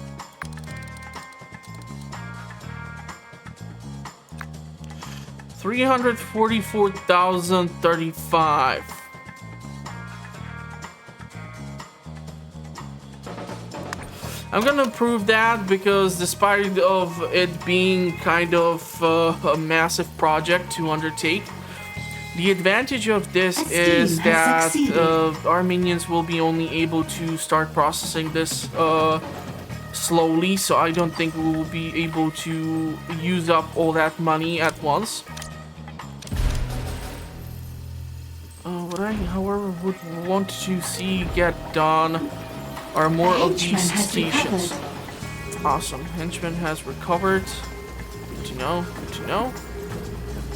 $344,035. I'm gonna prove that because despite of it being kind of a massive project to undertake, the advantage of this A scheme is has that succeeded. our minions will be only able to start processing this slowly, so I don't think we will be able to use up all that money at once. What I, however, would want to see get done are more A of these henchman has stations. recovered. Awesome. Henchman has recovered. Good to know. Good to know.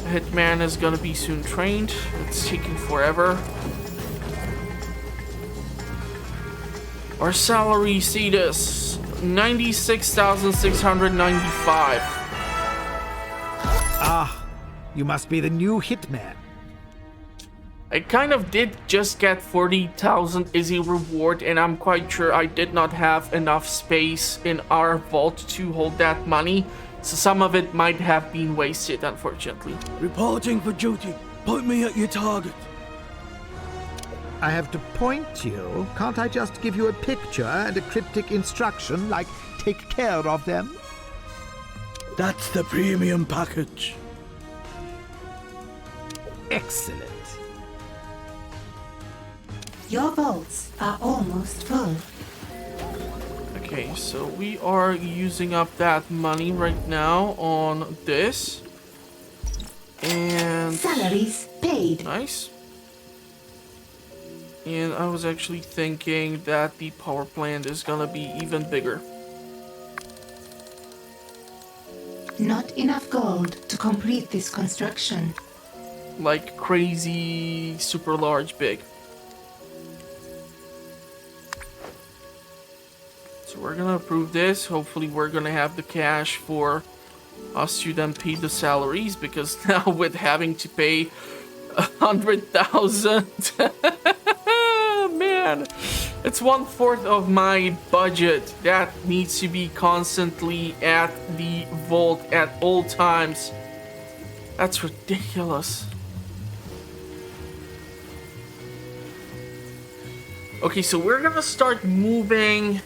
The Hitman is gonna be soon trained. It's taking forever. Our salary status 96,695. Ah, you must be the new hitman. I kind of did just get 40,000 as a reward, and I'm quite sure I did not have enough space in our vault to hold that money, so some of it might have been wasted, unfortunately. Reporting for duty. Put me at your target. I have to point you. Can't I just give you a picture and a cryptic instruction like take care of them? That's the premium package. Excellent. Your vaults are almost full. Okay, so we are using up that money right now on this. And Salaries paid. Nice. And I was actually thinking that the power plant is gonna be even bigger. Not enough gold to complete this construction. Like crazy, super large, big. So we're gonna approve this. Hopefully we're gonna have the cash for us to then pay the salaries, because now with having to pay 100,000, man, it's 1/4 of my budget that needs to be constantly at the vault at all times. That's ridiculous. Okay, so we're gonna start moving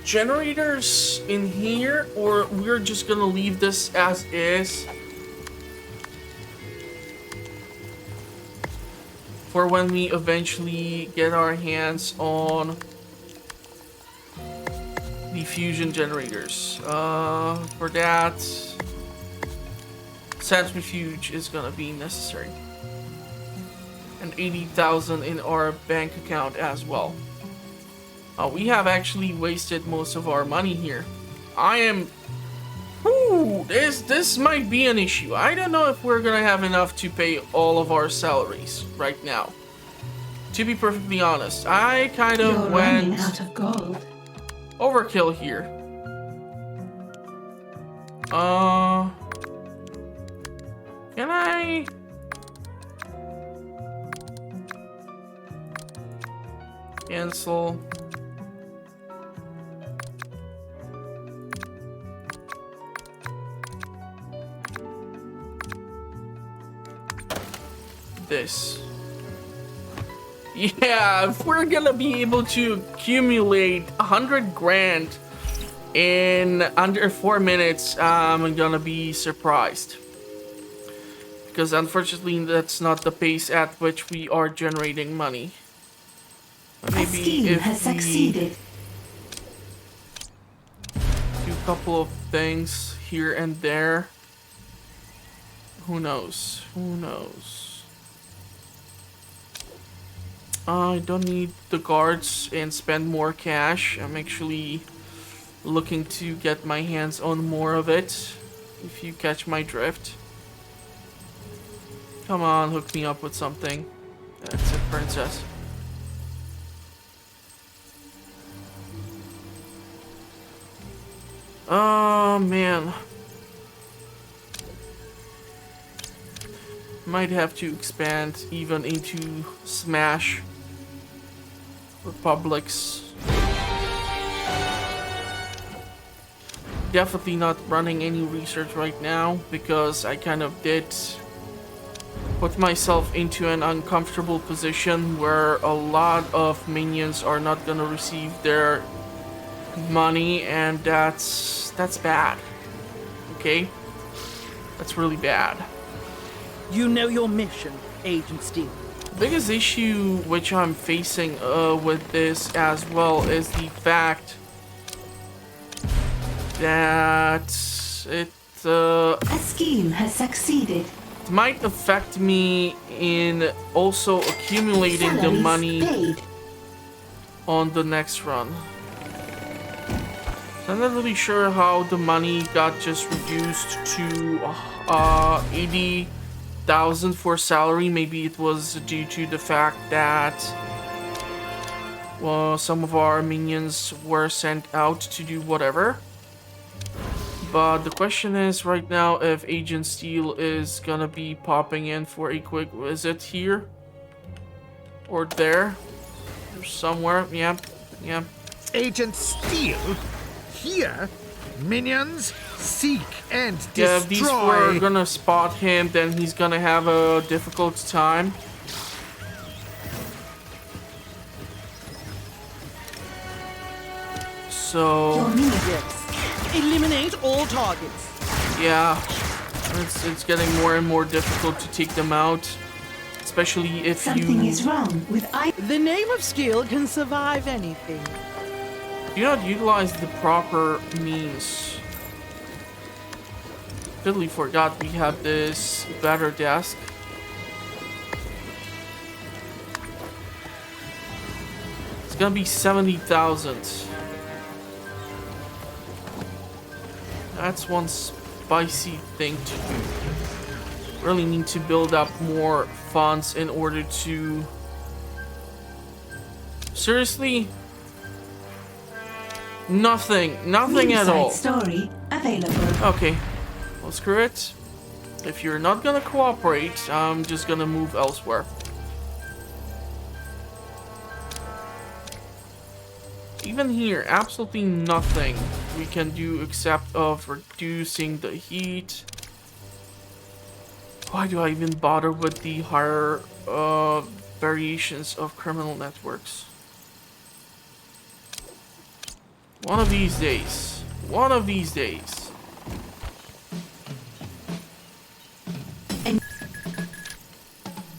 generators in here, or we're just gonna leave this as is for when we eventually get our hands on the fusion generators. For that, centrifuge is gonna be necessary, and 80,000 in our bank account as well. We have actually wasted most of our money here. This might be an issue. I don't know if we're gonna have enough to pay all of our salaries right now. To be perfectly honest, I kind of You're went running out of gold. overkill here. Can I? Cancel. This. Yeah, if we're gonna be able to accumulate 100 grand in under 4 minutes, I'm gonna be surprised. Because unfortunately, that's not the pace at which we are generating money. A scheme has succeeded. Do a couple of things here and there. Who knows? Who knows? I don't need the guards and spend more cash. I'm actually looking to get my hands on more of it, if you catch my drift. Come on, hook me up with something. That's it, princess. Oh, man. Might have to expand even into Smash Republics. Definitely not running any research right now, because I kind of did put myself into an uncomfortable position where a lot of minions are not gonna receive their money, and that's bad. Okay? That's really bad. You know your mission, Agent Steel. The biggest issue which I'm facing with this as well is the fact that it A scheme has succeeded. might affect me in also accumulating the Salaries money paid. on the next run. I'm not really sure how the money got just reduced to 80,000 for salary. Maybe it was due to the fact that some of our minions were sent out to do whatever. But the question is right now if Agent Steel is gonna be popping in for a quick visit here or there or somewhere. Yep. Agent Steel? Here? Minions? Seek and destroy. Yeah, if these four are gonna spot him, then he's gonna have a difficult time. So Your minions. Yes. Eliminate all targets. yeah, it's getting more and more difficult to take them out, especially if Something you is wrong with The name of skill can survive anything. do not utilize the proper means. Totally forgot we have this better desk. It's gonna be 70,000. That's one spicy thing to do. Really need to build up more funds in order to... Seriously? Nothing at all. Story available. Okay, well, screw it. If you're not gonna cooperate, I'm just gonna move elsewhere. Even here, absolutely nothing we can do except of reducing the heat. Why do I even bother with the higher variations of criminal networks? One of these days. One of these days.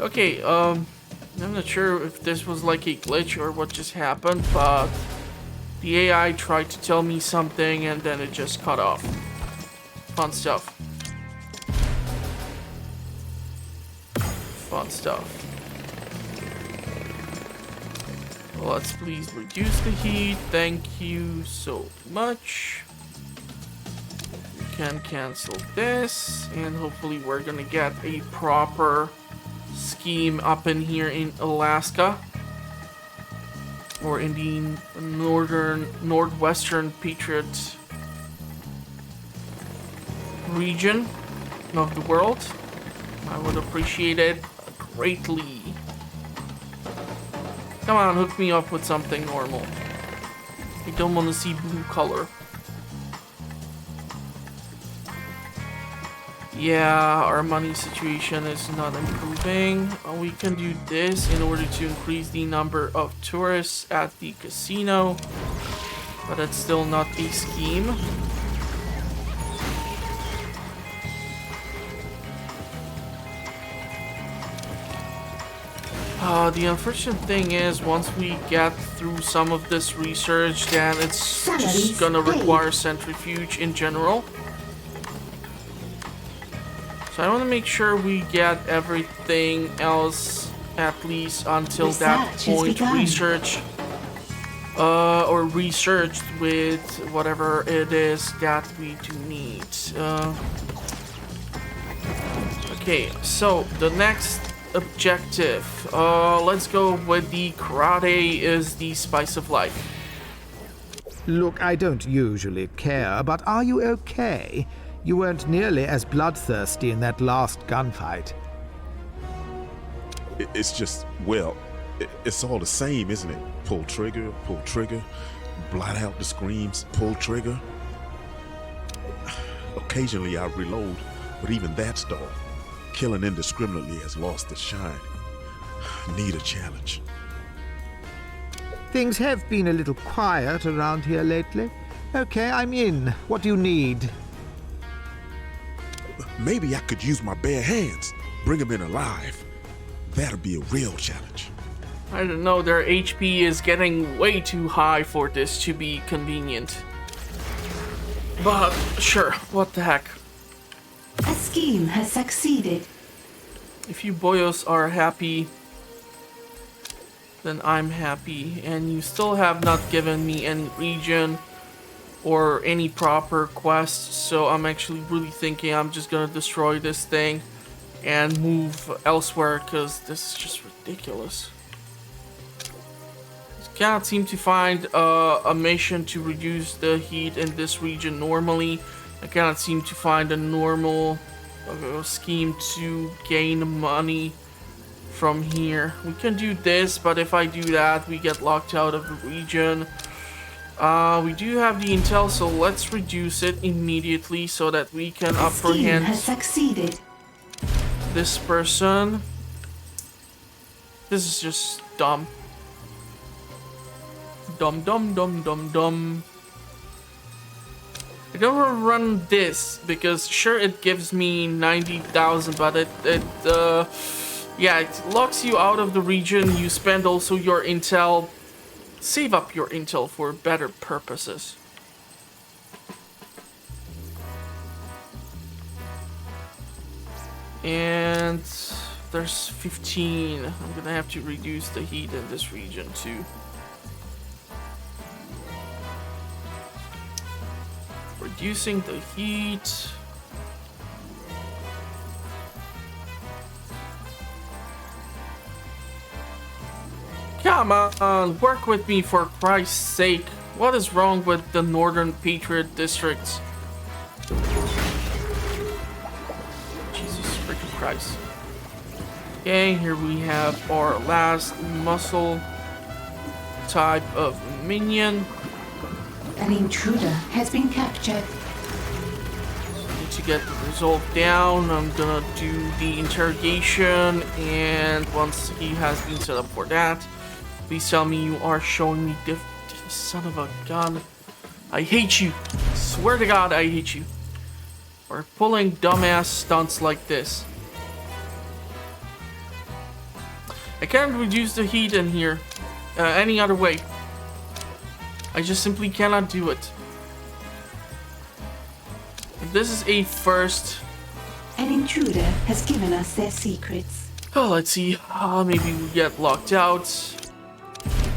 Okay, I'm not sure if this was like a glitch or what just happened, but the AI tried to tell me something and then it just cut off. Fun stuff. Fun stuff. Let's please reduce the heat. Thank you so much. We can cancel this, and hopefully we're gonna get a proper scheme up in here in Alaska, or in the northwestern Patriot region of the world. I would appreciate it greatly. Come on, hook me up with something normal. I don't want to see blue color. Yeah, our money situation is not improving. We can do this in order to increase the number of tourists at the casino, but that's still not a scheme. The unfortunate thing is, once we get through some of this research, then it's just gonna require centrifuge in general. So I want to make sure we get everything else, at least until that point, researched with whatever it is that we do need. Okay, so the next objective, let's go with the karate is the spice of life. Look, I don't usually care, but are you okay? You weren't nearly as bloodthirsty in that last gunfight. It's just, well, it's all the same, isn't it? Pull trigger, blot out the screams, pull trigger. Occasionally I reload, but even that's dull. Killing indiscriminately has lost its shine. Need a challenge. Things have been a little quiet around here lately. Okay, I'm in. What do you need? Maybe I could use my bare hands, bring them in alive. That'll be a real challenge. I don't know, their HP is getting way too high for this to be convenient. But sure, what the heck. A scheme has succeeded. If you boyos are happy, then I'm happy. And you still have not given me any region or any proper quests, so I'm actually really thinking I'm just gonna destroy this thing and move elsewhere, because this is just ridiculous. Cannot seem to find a mission to reduce the heat in this region normally. I cannot seem to find a normal scheme to gain money from here. We can do this, but if I do that, we get locked out of the region. We do have the intel, so let's reduce it immediately so that we can apprehend has succeeded. This person. This is just dumb. Dumb. I don't want to run this because sure it gives me 90,000, but yeah, it locks you out of the region. You spend also your intel. Save up your intel for better purposes. And there's 15. I'm gonna have to reduce the heat in this region too. Reducing the heat. Come on, work with me for Christ's sake. What is wrong with the Northern Patriot districts? Jesus freaking Christ. Okay, here we have our last muscle type of minion. An intruder has been captured. Need to get the result down. I'm gonna do the interrogation, and once he has been set up for that, please tell me you are showing me son of a gun. I hate you. Swear to God, I hate you. For pulling dumbass stunts like this. I can't reduce the heat in here any other way. I just simply cannot do it. This is a first. An intruder has given us their secrets. Oh, let's see. Maybe we get locked out.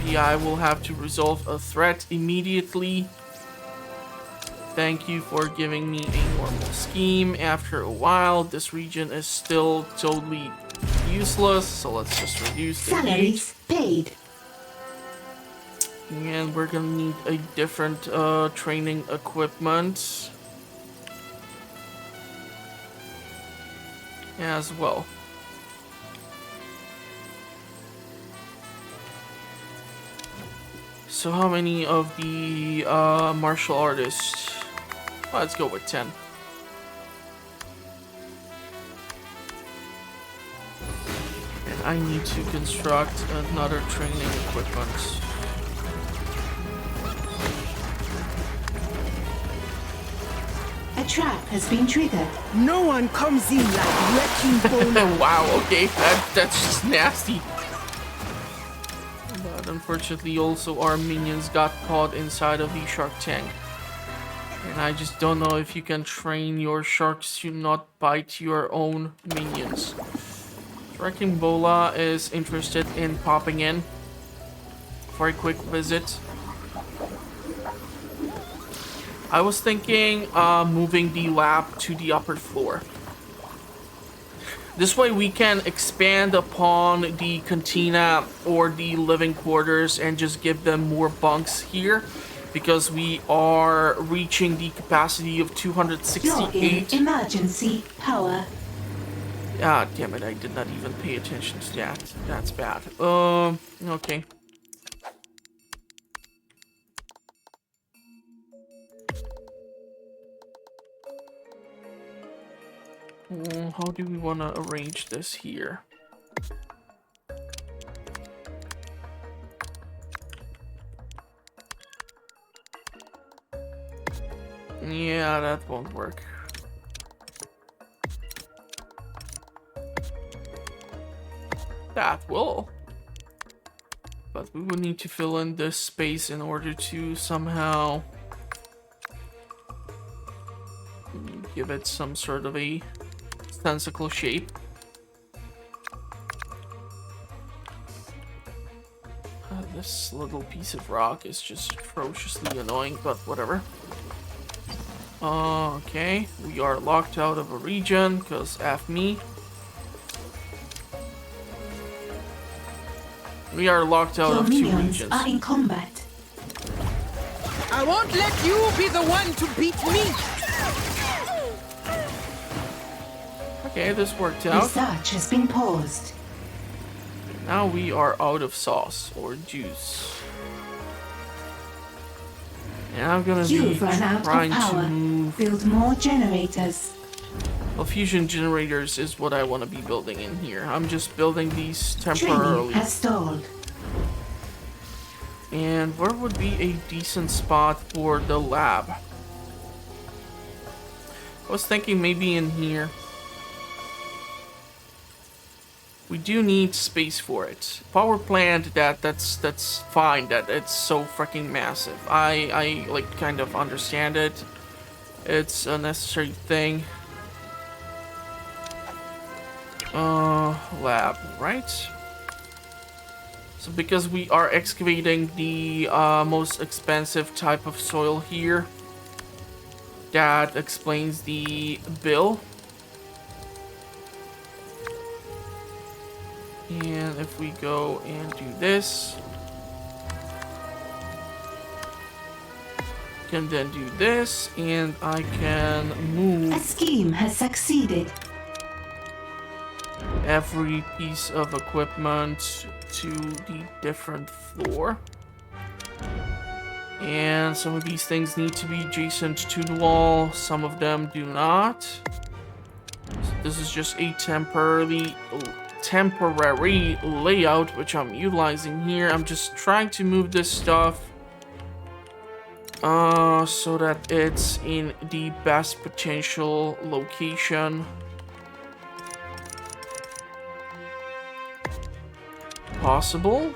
Maybe I will have to resolve a threat immediately. Thank you for giving me a normal scheme. After a while, this region is still totally useless, so let's just reduce the Salaries paid. And we're gonna need a different training equipment as well. So how many of the martial artists? Let's go with 10. And I need to construct another training equipment. A trap has been triggered. No one comes in like wrecking ball. Wow, okay, that's just nasty. But unfortunately also our minions got caught inside of the shark tank. And I just don't know if you can train your sharks to not bite your own minions. Wrecking Bola is interested in popping in for a quick visit. I was thinking moving the lab to the upper floor. This way we can expand upon the cantina or the living quarters and just give them more bunks here, because we are reaching the capacity of 268. Emergency power. Ah, damn it, I did not even pay attention to that. That's bad. Okay. How do we want to arrange this here? Yeah, that won't work. That will. But we will need to fill in this space in order to somehow give it some sort of a sensical shape. This little piece of rock is just atrociously annoying, but whatever. Okay, we are locked out of a region because F me. We are locked out Your of 2 minions regions. are in combat. I won't let you be the one to beat me. Okay, this worked out. Research has been paused. Now we are out of sauce or juice. And I'm gonna be You've run out of trying to power. move. Build more generators. Well, fusion generators is what I want to be building in here. I'm just building these Training temporarily. has stalled. And where would be a decent spot for the lab? I was thinking maybe in here. We do need space for it. Power plant, that's fine. That it's so freaking massive. I like kind of understand it. It's a necessary thing. lab, right? So because we are excavating the most expensive type of soil here, that explains the bill. And if we go and do this, can then do this, and I can move A scheme has succeeded. every piece of equipment to the different floor. And some of these things need to be adjacent to the wall, some of them do not. So this is just a temporary layout which I'm utilizing here. I'm just trying to move this stuff so that it's in the best potential location possible.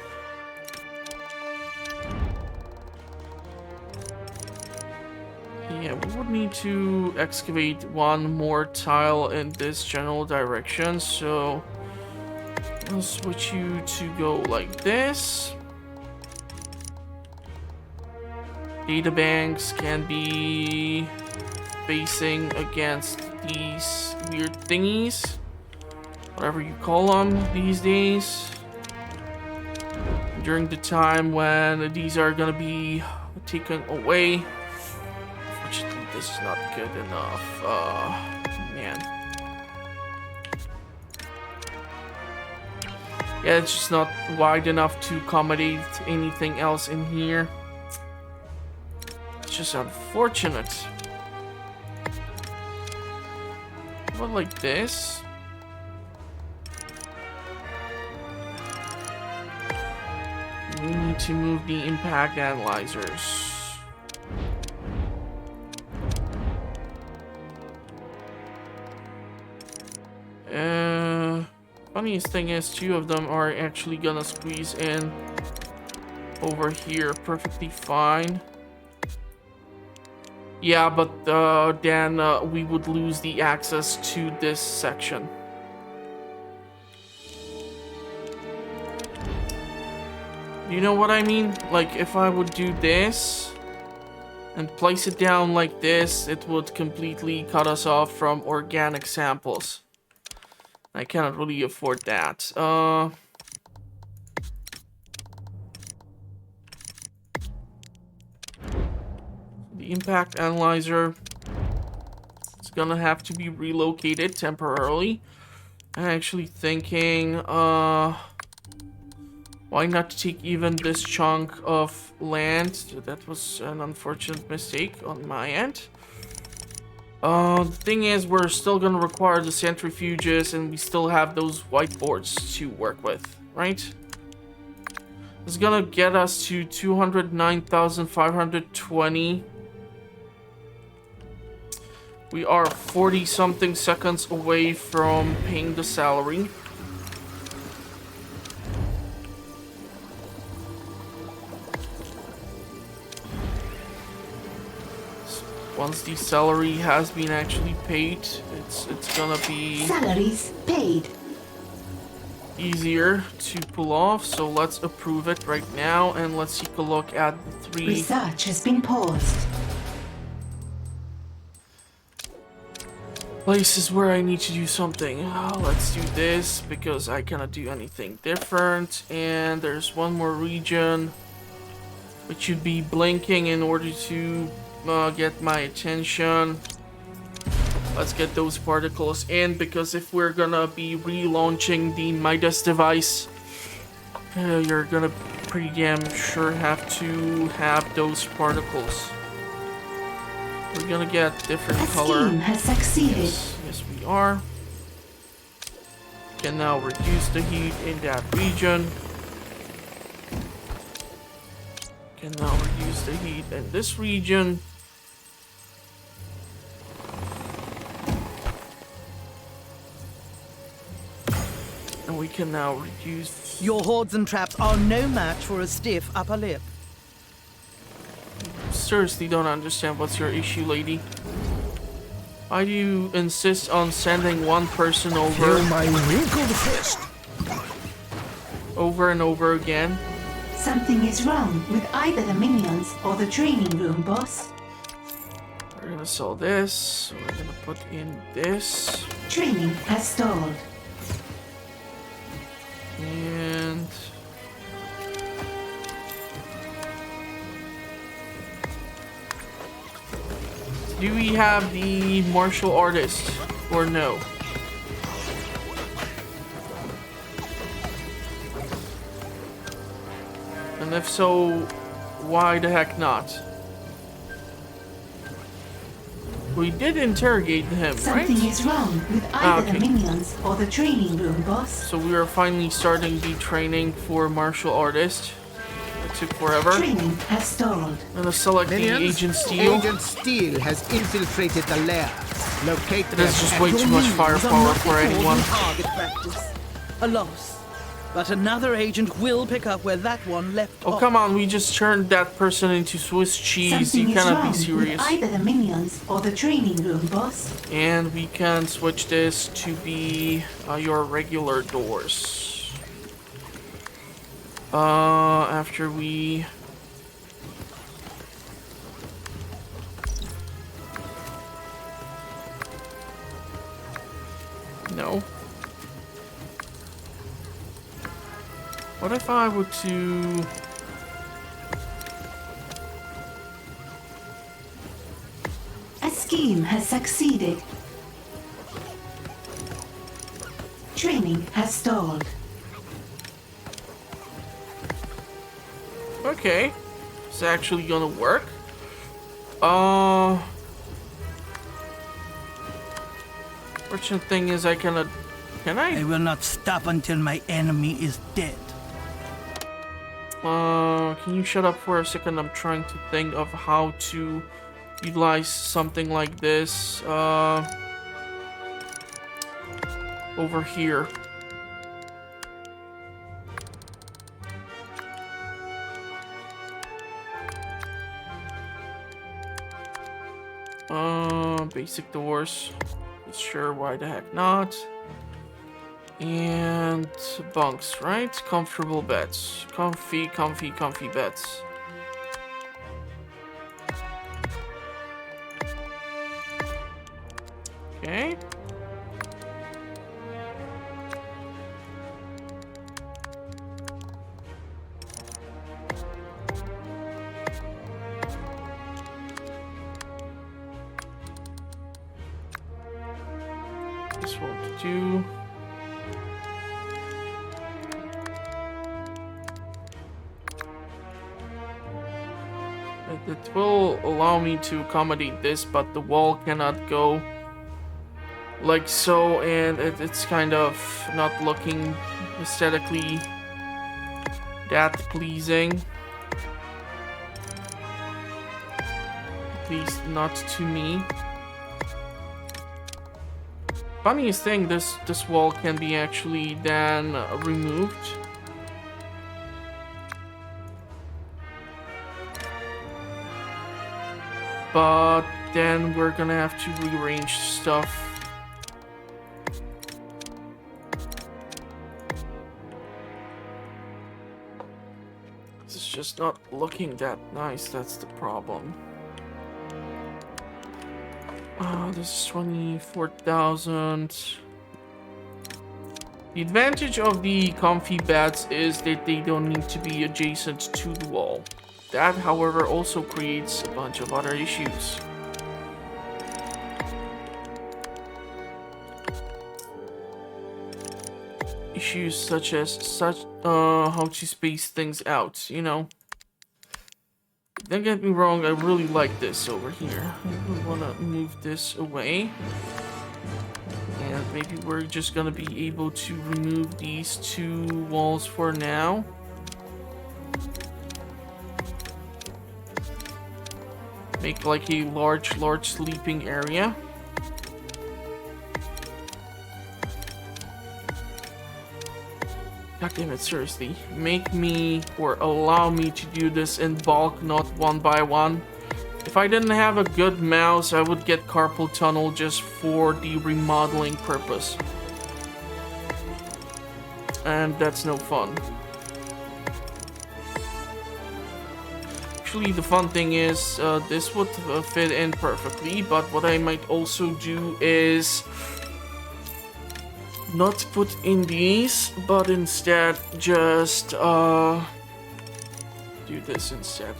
Yeah, we would need to excavate one more tile in this general direction, so I'll switch you to go like this. Databanks can be facing against these weird thingies, whatever you call them these days. During the time when these are gonna be taken away. Unfortunately, this is not good enough. Man. Yeah, it's just not wide enough to accommodate anything else in here. It's just unfortunate. What, like this? We need to move the impact analyzers. Funniest thing is, two of them are actually gonna squeeze in over here perfectly fine. Yeah, but then we would lose the access to this section. You know what I mean? Like, if I would do this and place it down like this, it would completely cut us off from organic samples. I cannot really afford that. The impact analyzer is gonna have to be relocated temporarily. I'm actually thinking, why not take even this chunk of land? That was an unfortunate mistake on my end. The thing is, we're still gonna require the centrifuges, and we still have those whiteboards to work with, right? It's gonna get us to 209,520. We are 40-something seconds away from paying the salary. Once the salary has been actually paid, it's gonna be Salaries paid. easier to pull off. So let's approve it right now, and let's take a look at the three Research has been paused. places where I need to do something. Let's do this because I cannot do anything different. And there's one more region which should be blinking in order to get my attention. Let's get those particles in, because if we're gonna be relaunching the Midas device, you're gonna pretty damn sure have to have those particles. We're gonna get different color. Scheme has succeeded. Yes, we are. Can now reduce the heat in that region. Can now reduce the heat in this region. And we can now reduce... Your hordes and traps are no match for a stiff upper lip. Seriously don't understand what's your issue, lady. Why do you insist on sending one person over? Feel my wrinkled fist. Over and over again? Something is wrong with either the minions or the training room, boss. We're gonna sell this, so we're gonna put in this. Training has stalled. And... do we have the martial artist, or no? And if so, why the heck not? We did interrogate him, right? Something is wrong with either the minions or the training room, boss. So we are finally starting the training for martial artist. It took forever. Training has stalled. I'm gonna select Minions, the Agent Steel. Agent Steel has infiltrated the lair. Locate them. There's just way too much firepower for anyone. Target practice. A loss. But another agent will pick up where that one left Oh, off. come on, we just turned that person into Swiss cheese. Something You is cannot wrong be serious. with either the minions or the training room, boss. And we can switch this to be your regular doors. After we... No. What if I were to... A scheme has succeeded. Training has stalled. Okay. It's actually gonna work. Fortunate thing is I cannot... Can I I? will not stop until my enemy is dead. Can you shut up for a second? I'm trying to think of how to utilize something like this, over here. Basic doors. Sure, why the heck not? And bunks, right? Comfortable beds. Comfy beds. Okay. This won't do. It will allow me to accommodate this, but the wall cannot go like so, and it's kind of not looking aesthetically that pleasing. At least not to me. Funniest thing, this wall can be actually then removed. But then we're gonna have to rearrange stuff. It's just not looking that nice, that's the problem. This is 24,000. The advantage of the comfy beds is that they don't need to be adjacent to the wall. That, however, also creates a bunch of other issues. Issues such as how to space things out, you know. Don't get me wrong, I really like this over here. I really want to move this away. And maybe we're just gonna be able to remove these two walls for now. Make like a large sleeping area. God damn it, seriously. Make me or allow me to do this in bulk, not one by one. If I didn't have a good mouse, I would get carpal tunnel just for the remodeling purpose. And that's no fun. Actually, the fun thing is, this would fit in perfectly, but what I might also do is not put in these, but instead just do this instead.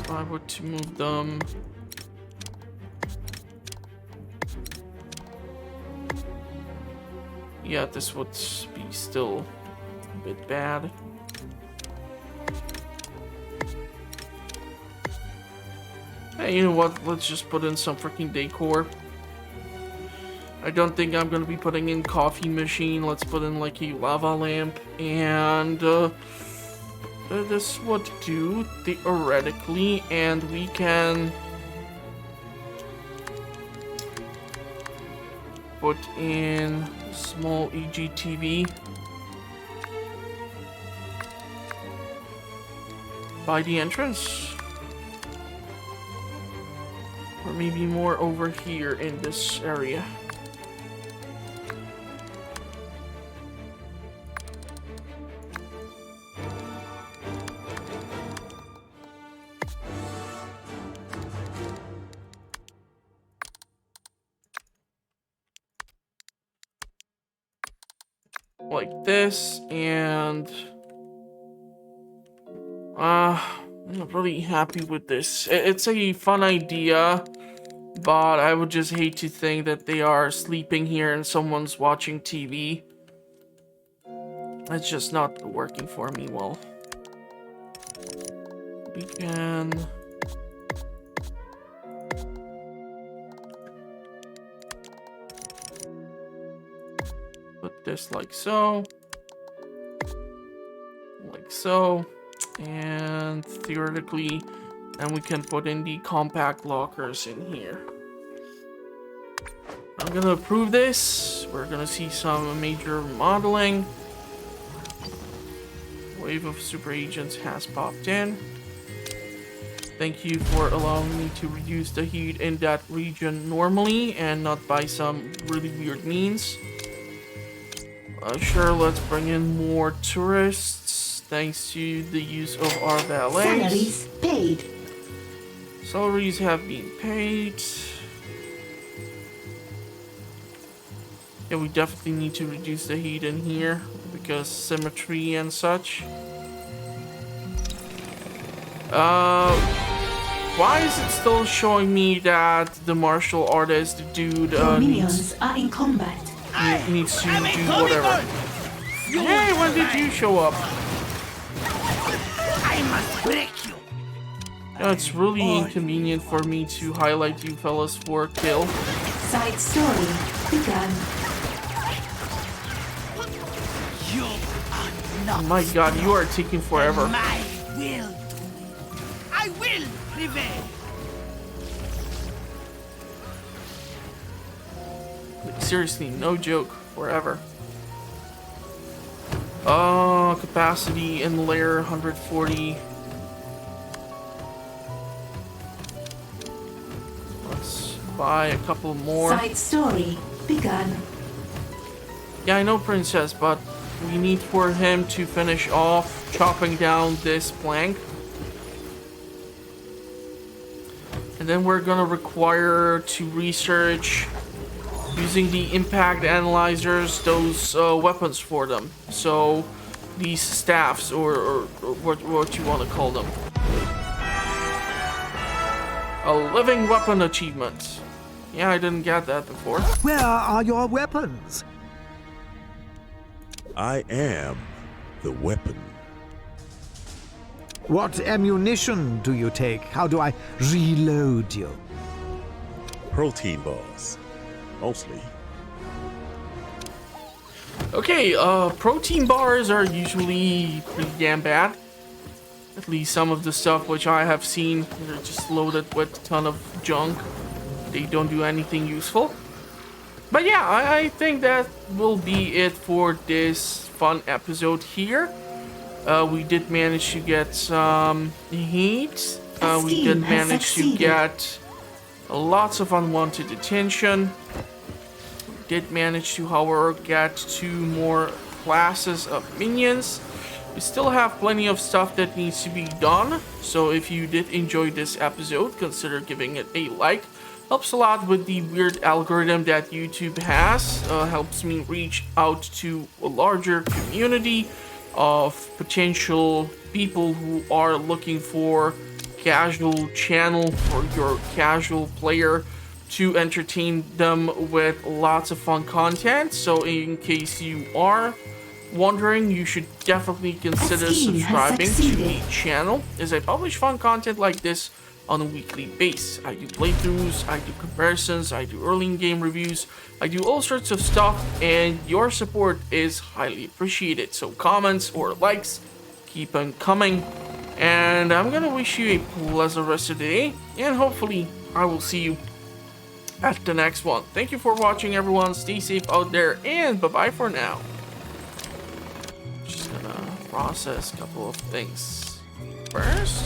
If I were to move them, yeah, this would be still a bit bad. Hey, you know what? Let's just put in some freaking decor. I don't think I'm gonna be putting in coffee machine. Let's put in like a lava lamp, and this would do theoretically, and we can put in a small EGTV by the entrance. Or maybe more over here in this area. Like this, and I'm not really happy with this. It's a fun idea, but I would just hate to think that they are sleeping here and someone's watching TV. It's just not working for me well. We can put this like so, and theoretically, and we can put in the compact lockers in here. I'm gonna approve this. We're gonna see some major modeling. Wave of super agents has popped in. Thank you for allowing me to reduce the heat in that region normally and not by some really weird means. Sure, let's bring in more tourists thanks to the use of our valets. Salaries paid. Salaries have been paid. Yeah, we definitely need to reduce the heat in here because symmetry and such. Why is it still showing me that the martial artist dude Minions are in combat. needs to do whatever? Hey, when did you show up? I must break you. Yeah, it's really inconvenient for me to highlight you fellas for a kill. Side story begun. You are not. Oh my god, you are taking forever. My will. I will prevail. Like, seriously, no joke, forever. Capacity in layer 140. Let's buy a couple more. Side story begun. Yeah, I know, Princess, but we need for him to finish off chopping down this plank. And then we're gonna require to research using the impact analyzers those weapons for them. So these staffs, or what you want to call them. A living weapon achievement. Yeah, I didn't get that before. Where are your weapons? I am the weapon. What ammunition do you take? How do I reload you? Protein bars, mostly. Okay, protein bars are usually pretty damn bad. At least some of the stuff which I have seen, they're just loaded with a ton of junk. They don't do anything useful. But yeah, I think that will be it for this fun episode here. We did manage to get some heat. We did manage to get lots of unwanted attention. We did manage to, however, get 2 more classes of minions. We still have plenty of stuff that needs to be done. So if you did enjoy this episode, consider giving it a like. Helps a lot with the weird algorithm that YouTube has. Helps me reach out to a larger community of potential people who are looking for casual channel for your casual player to entertain them with lots of fun content. So in case you are wondering, you should definitely consider subscribing to the channel, as I publish fun content like this on a weekly basis. I do playthroughs, I do comparisons, I do early in-game reviews, I do all sorts of stuff, and your support is highly appreciated. So comments or likes, keep on coming, and I'm gonna wish you a pleasant rest of the day, and hopefully I will see you at the next one. Thank you for watching, everyone. Stay safe out there, and bye-bye for now. Just gonna process a couple of things first.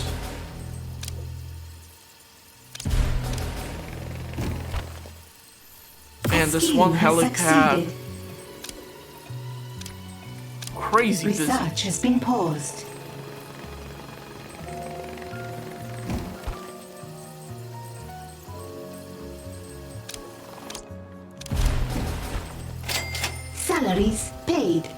And this one helipad, crazy busy. Research has been paused. Salaries paid.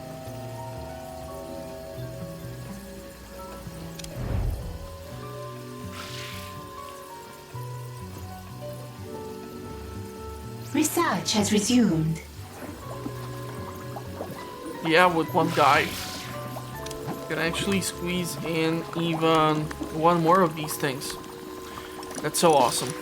Research has resumed. Yeah, with one guy, you can actually squeeze in even 1 more of these things. That's so awesome.